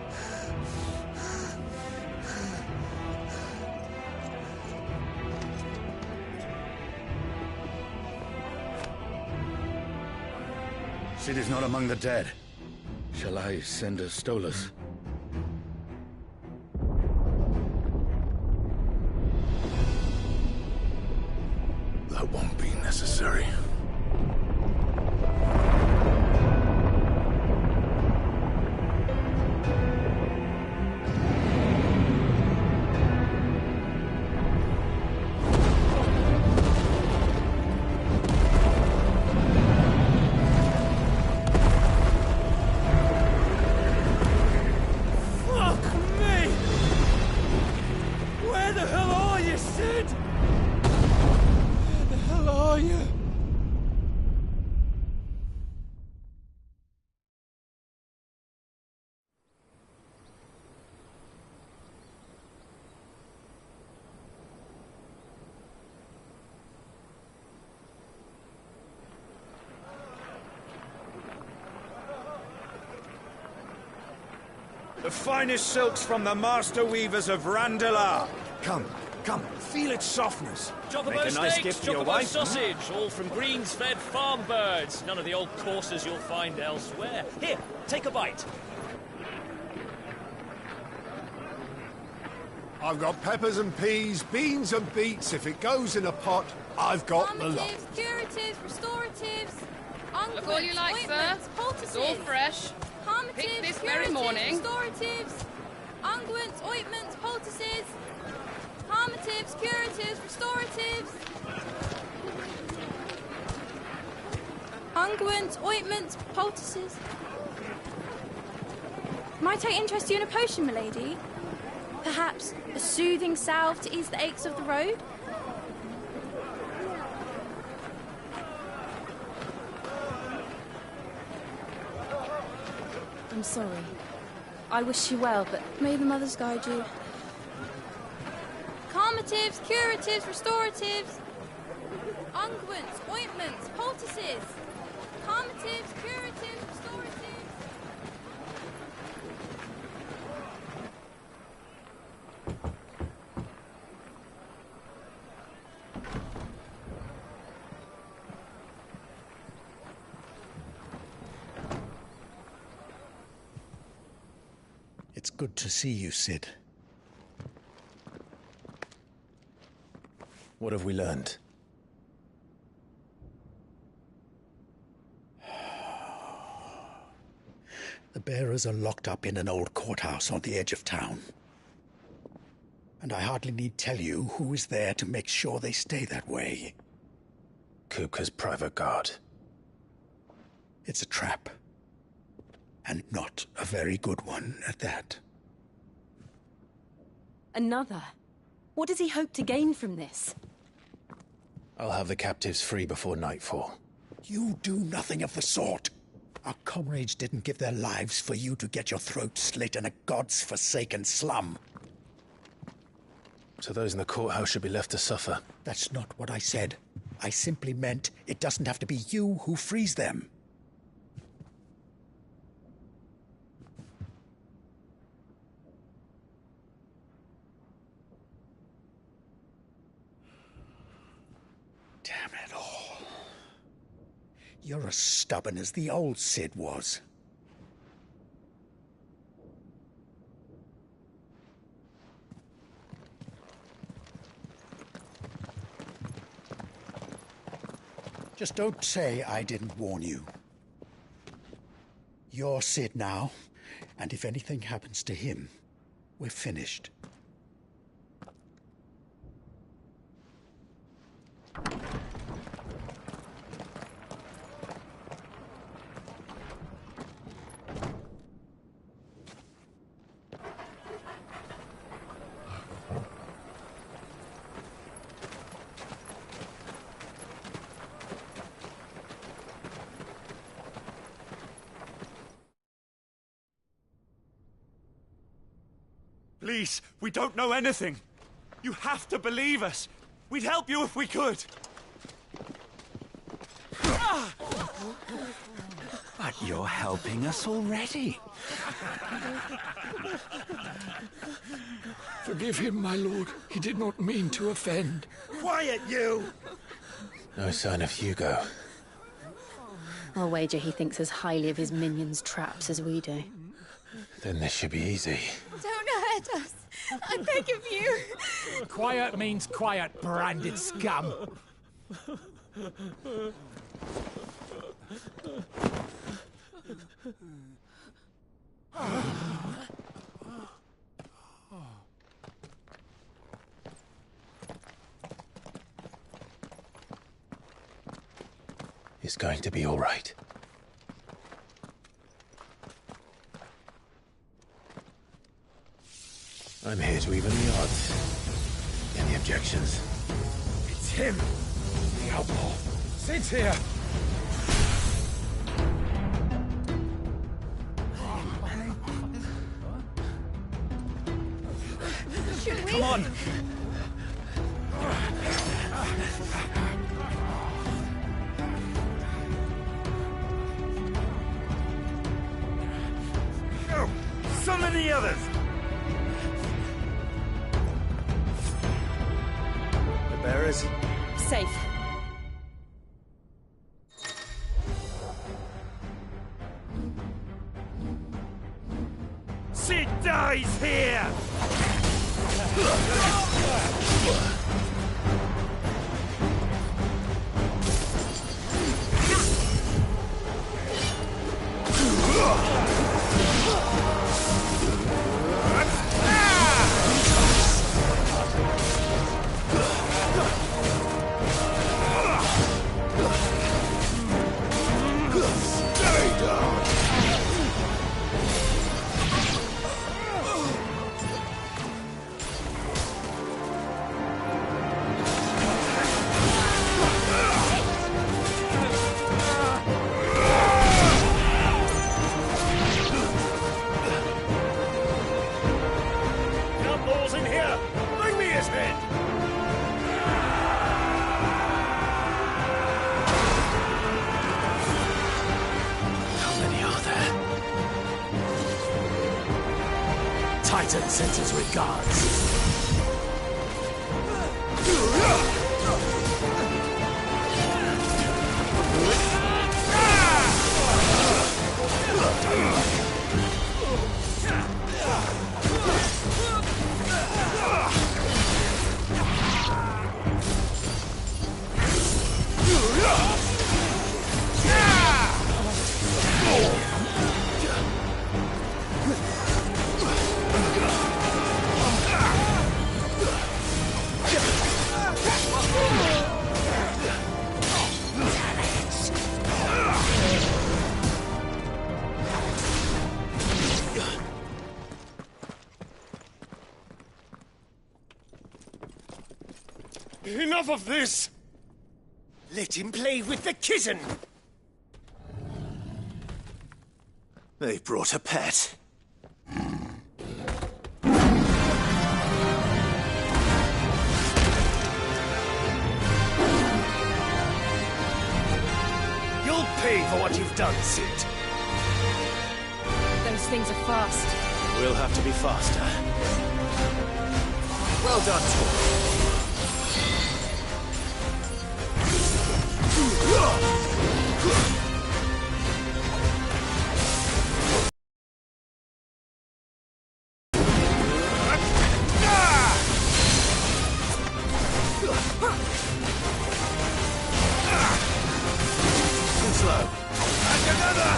Sid is not among the dead. Shall I send a Stolas? That won't be necessary. The finest silks from the master weavers of Randalar. Come, feel its softness. Chocobo Make a nice steaks, gift for your chocobo wife. sausage, all from greens-fed farm birds. None of the old courses you'll find elsewhere. Here, take a bite. I've got peppers and peas, beans and beets. If it goes in a pot, I've got the lot. Calmatives, curatives, restoratives, Look all you like, sir. ointments, poultices. It's all fresh. Calmatives, Picked this very curatives, morning. Restoratives, unguents, ointments, poultices. Calmatives, curatives, restoratives. Unguents, ointments, poultices. Might I interest you in a potion, milady? Perhaps a soothing salve to ease the aches of the road? I'm sorry. I wish you well, but may the mothers guide you. Calmatives, curatives, restoratives. Unguents, ointments, poultices. Calmatives, curatives, restoratives. It's good to see you, Sid. What have we learned? The bearers are locked up in an old courthouse on the edge of town. And I hardly need tell you who is there to make sure they stay that way. Kupka's private guard. It's a trap. And not a very good one at that. Another? What does he hope to gain from this? I'll have the captives free before nightfall. You do nothing of the sort. Our comrades didn't give their lives for you to get your throat slit in a god's-forsaken slum. So those in the courthouse should be left to suffer. That's not what I said. I simply meant it doesn't have to be you who frees them. Damn it all. You're as stubborn as the old Sid was. Just don't say I didn't warn you. You're Sid now, And if anything happens to him, we're finished. Please, we don't know anything. You have to believe us. We'd help you if we could. But you're helping us already. Forgive him, my lord. He did not mean to offend. Quiet, you! No sign of Hugo. I'll wager he thinks as highly of his minions' traps as we do. Then this should be easy. Don't hurt us. I beg of you. Quiet means quiet, branded scum. It's going to be all right. I'm here to even the odds. Any objections? It's him, the outlaw. Sit here. Should we? Come on. Go! Summon the others! The bearers? Safe. Sid dies here! Outlaws in here! Bring me his head! How many are there? Titan sends his regards. Enough of this! Let him play with the kitten! They brought a pet. You'll pay for what you've done, Sid. Those things are fast. We'll have to be faster. Well done, Tor. Too slow. And another!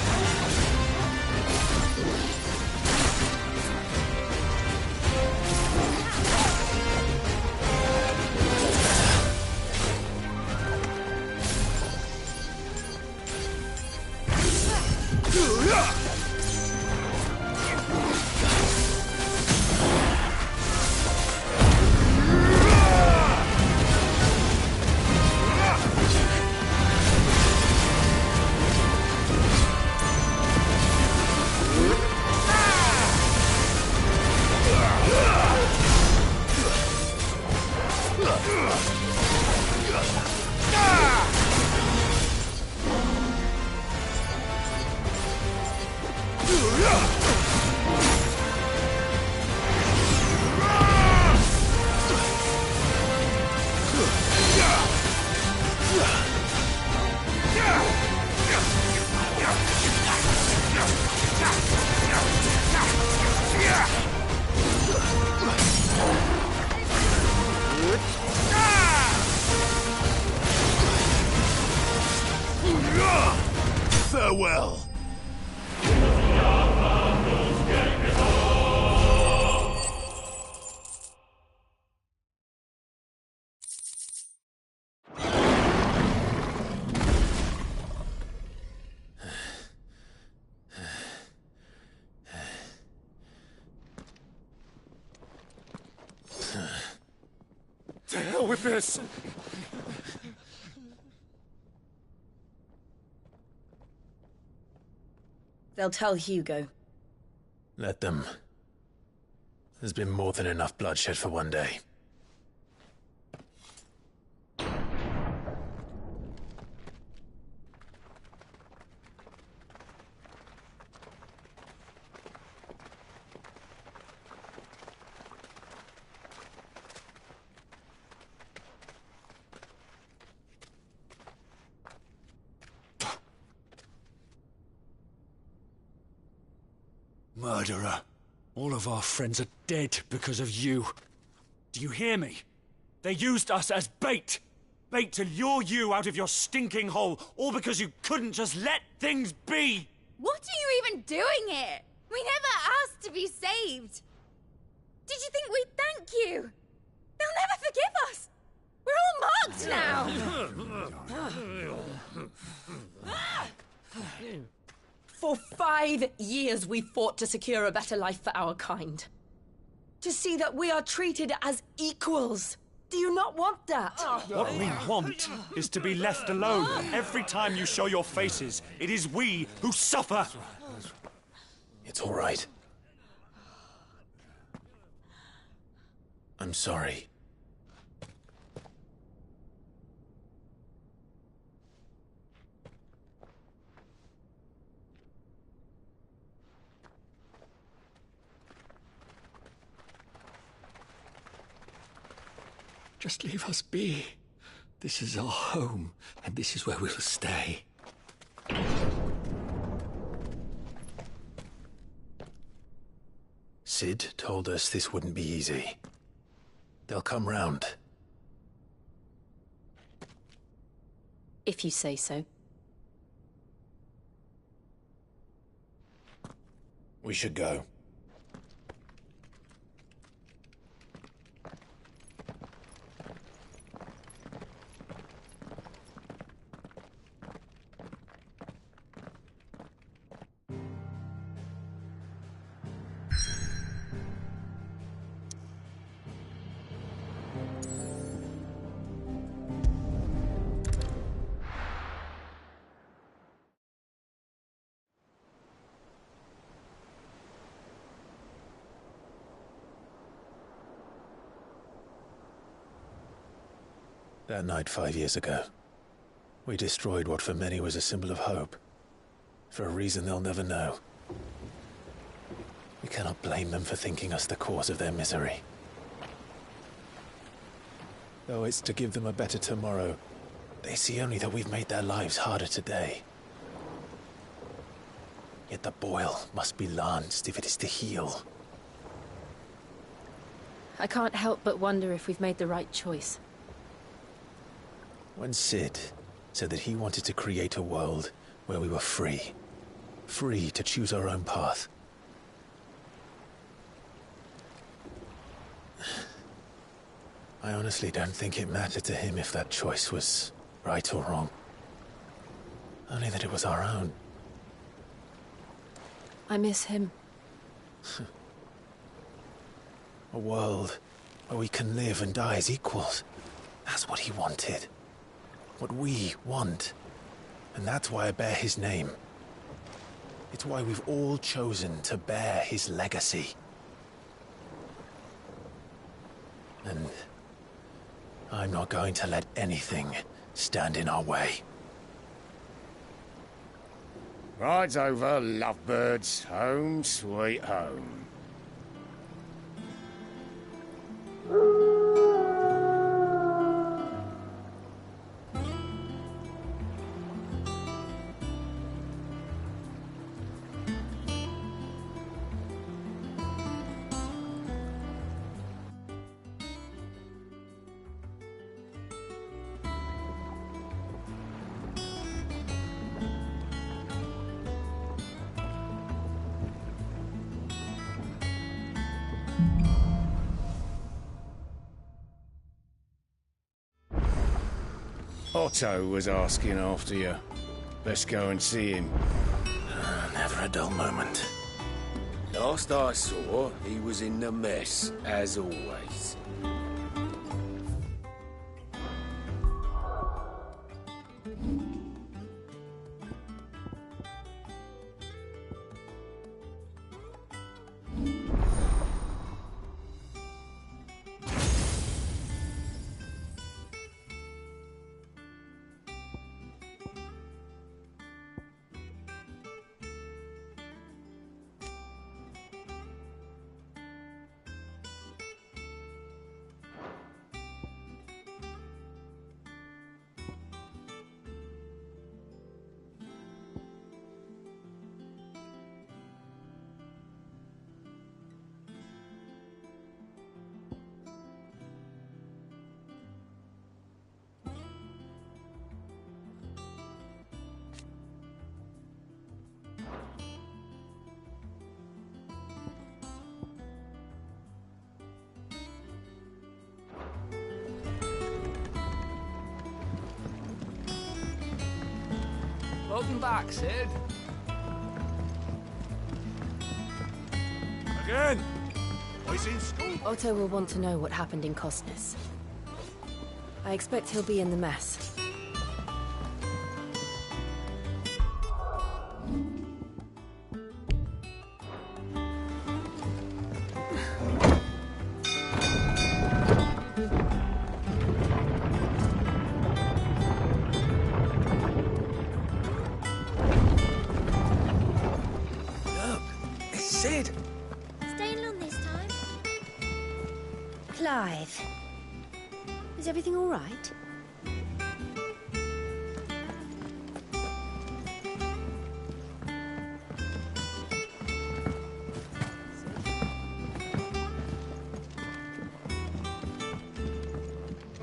Farewell. To hell with this! They'll tell Hugo. Let them. There's been more than enough bloodshed for one day. Murderer. All of our friends are dead because of you. Do you hear me? They used us as bait. Bait to lure you out of your stinking hole, all because you couldn't just let things be. What are you even doing here? We never asked to be saved. Did you think we'd thank you? They'll never forgive us. We're all marked now. For 5 years we fought to secure a better life for our kind. To see that we are treated as equals. Do you not want that? What we want is to be left alone. Every time you show your faces, it is we who suffer. It's all right. I'm sorry. Just leave us be. This is our home, and this is where we'll stay. Sid told us this wouldn't be easy. They'll come round. If you say so. We should go. That night 5 years ago, we destroyed what for many was a symbol of hope. For a reason they'll never know. We cannot blame them for thinking us the cause of their misery. Though it's to give them a better tomorrow, they see only that we've made their lives harder today. Yet the boil must be lanced if it is to heal. I can't help but wonder if we've made the right choice. When Sid said that he wanted to create a world where we were free. Free to choose our own path. I honestly don't think it mattered to him if that choice was right or wrong. Only that it was our own. I miss him. A world where we can live and die as equals. That's what he wanted. What we want. And that's why I bear his name. It's why we've all chosen to bear his legacy. And I'm not going to let anything stand in our way. Rides over, lovebirds. Home, sweet home. Otto was asking after you. Let's go and see him. Never a dull moment. Last I saw, he was in the mess, as always. Welcome back, Sid. Again! Was in school. Otto will want to know what happened in Costness. I expect he'll be in the mess. Sid! Staying long this time? Clive. Is everything all right?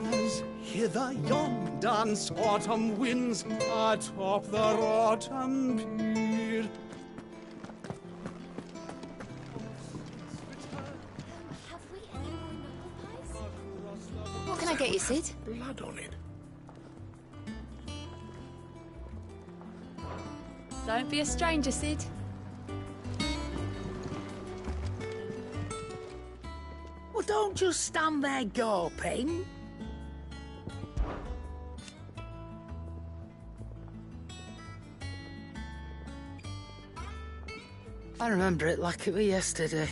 As hither yon dance autumn winds atop the autumn pier. What can I get you, Sid? Blood on it. Don't be a stranger, Sid. Well, don't just stand there gawping. I remember it like it was yesterday.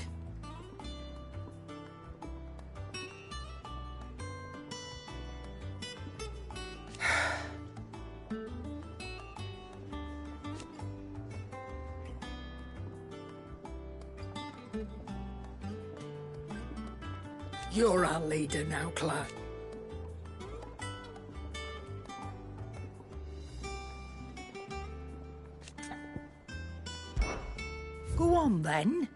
You're our leader now, Clive. Go on, then.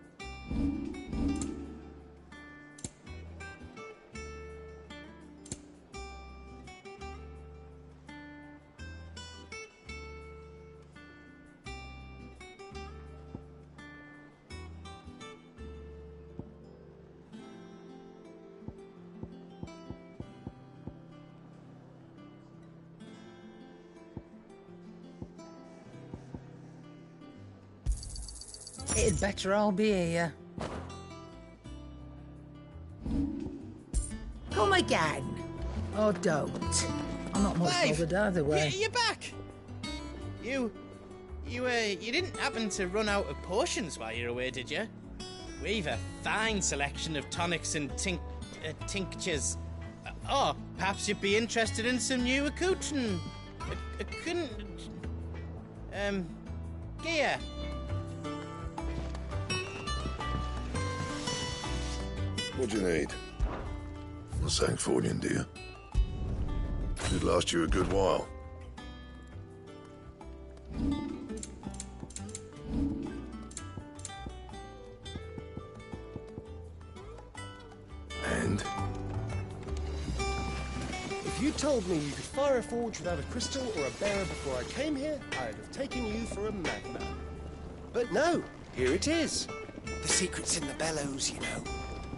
It'd better all be here. Come again. Or don't. I'm not much bothered either way. You're back! You didn't happen to run out of potions while you're away, did you? We've a fine selection of tonics and tinctures. Or perhaps you'd be interested in some new gear. What do you need? A Sanktfordian, do you? Should last you a good while. And? If you told me you could fire a forge without a crystal or a bearer before I came here, I'd have taken you for a madman. But no, here it is. The secret's in the bellows, you know.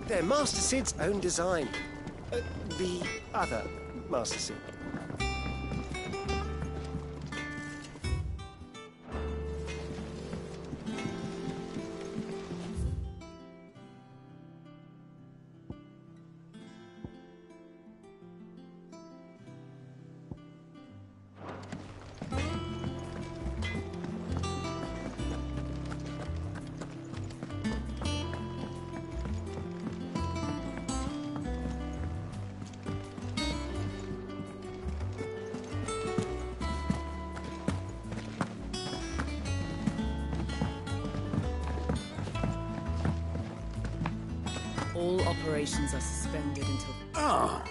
They're Master Sid's own design. The other Master Sid. All operations are suspended until... Ah,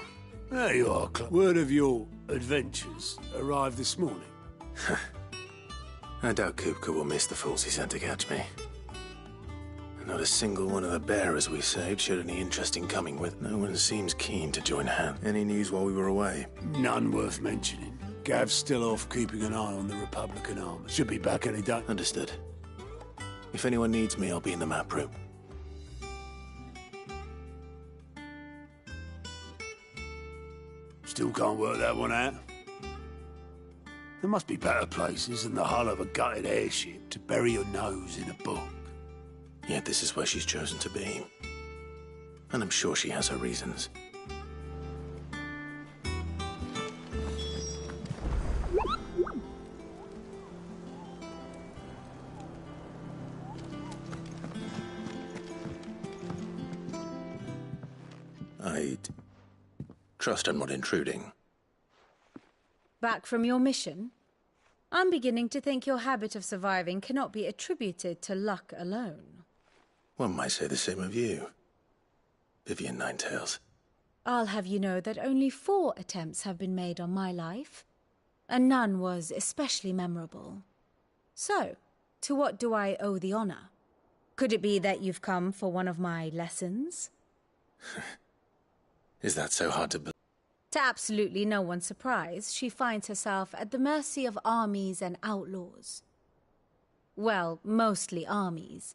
there you are, Clark. Word of your adventures arrived this morning. I doubt Kupka will miss the fools he sent to catch me. Not a single one of the bearers we saved showed any interest in coming with. No one seems keen to join hand. Any news while we were away? None worth mentioning. Gav's still off keeping an eye on the Republican army. Should be back any day. Understood. If anyone needs me, I'll be in the map room. Still can't work that one out. There must be better places than the hull of a gutted airship to bury your nose in a book. Yet this is where she's chosen to be. And I'm sure she has her reasons. I'd trust I'm not intruding. Back from your mission? I'm beginning to think your habit of surviving cannot be attributed to luck alone. One might say the same of you, Vivian Ninetails. I'll have you know that only 4 attempts have been made on my life, and none was especially memorable. So, to what do I owe the honor? Could it be that you've come for one of my lessons? Is that so hard to believe? To absolutely no one's surprise, she finds herself at the mercy of armies and outlaws. Well, mostly armies.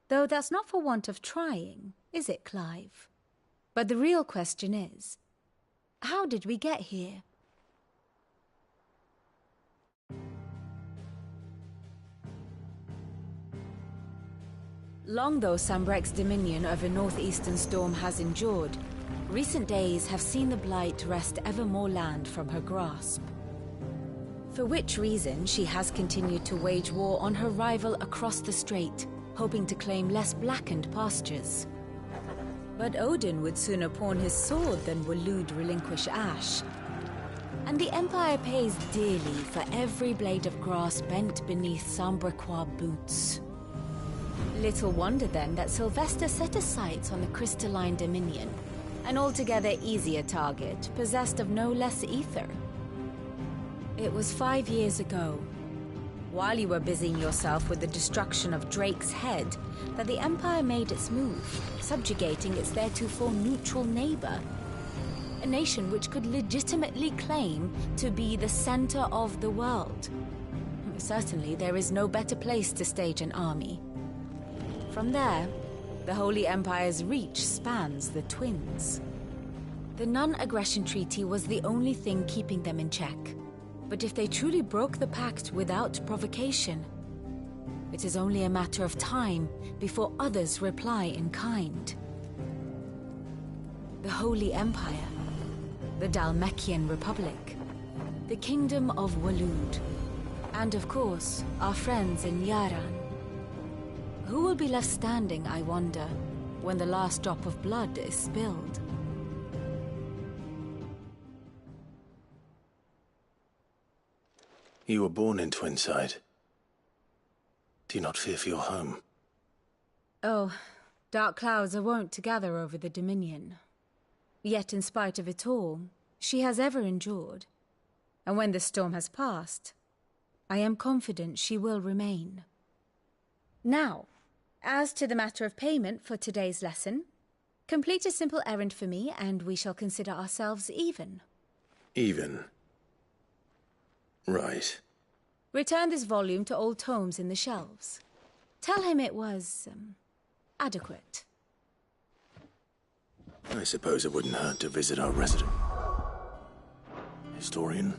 Though that's not for want of trying, is it, Clive? But the real question is, how did we get here? Long though Sambrek's dominion over northeastern Storm has endured, recent days have seen the Blight wrest ever more land from her grasp. For which reason she has continued to wage war on her rival across the strait, hoping to claim less blackened pastures. But Odin would sooner pawn his sword than Waloed relinquish Ash. And the Empire pays dearly for every blade of grass bent beneath Sambrequois boots. Little wonder then that Sylvester set his sights on the crystalline dominion, an altogether easier target, possessed of no less ether. It was 5 years ago, while you were busying yourself with the destruction of Drake's head, that the Empire made its move, subjugating its theretofore neutral neighbor. A nation which could legitimately claim to be the center of the world. Certainly, there is no better place to stage an army. From there, the Holy Empire's reach spans the Twins. The non-aggression treaty was the only thing keeping them in check. But if they truly broke the pact without provocation, It is only a matter of time before others reply in kind. The Holy Empire, the Dalmekian Republic, the Kingdom of Waloed, and of course, our friends in Yaran. Who will be left standing, I wonder, when the last drop of blood is spilled? You were born in Twinside. Do you not fear for your home? Oh, dark clouds are wont to gather over the Dominion. Yet in spite of it all, she has ever endured. And when the storm has passed, I am confident she will remain. Now, as to the matter of payment for today's lesson, complete a simple errand for me and we shall consider ourselves even. Even? Right. Return this volume to old tomes in the shelves. Tell him it was, adequate. I suppose it wouldn't hurt to visit our resident historian.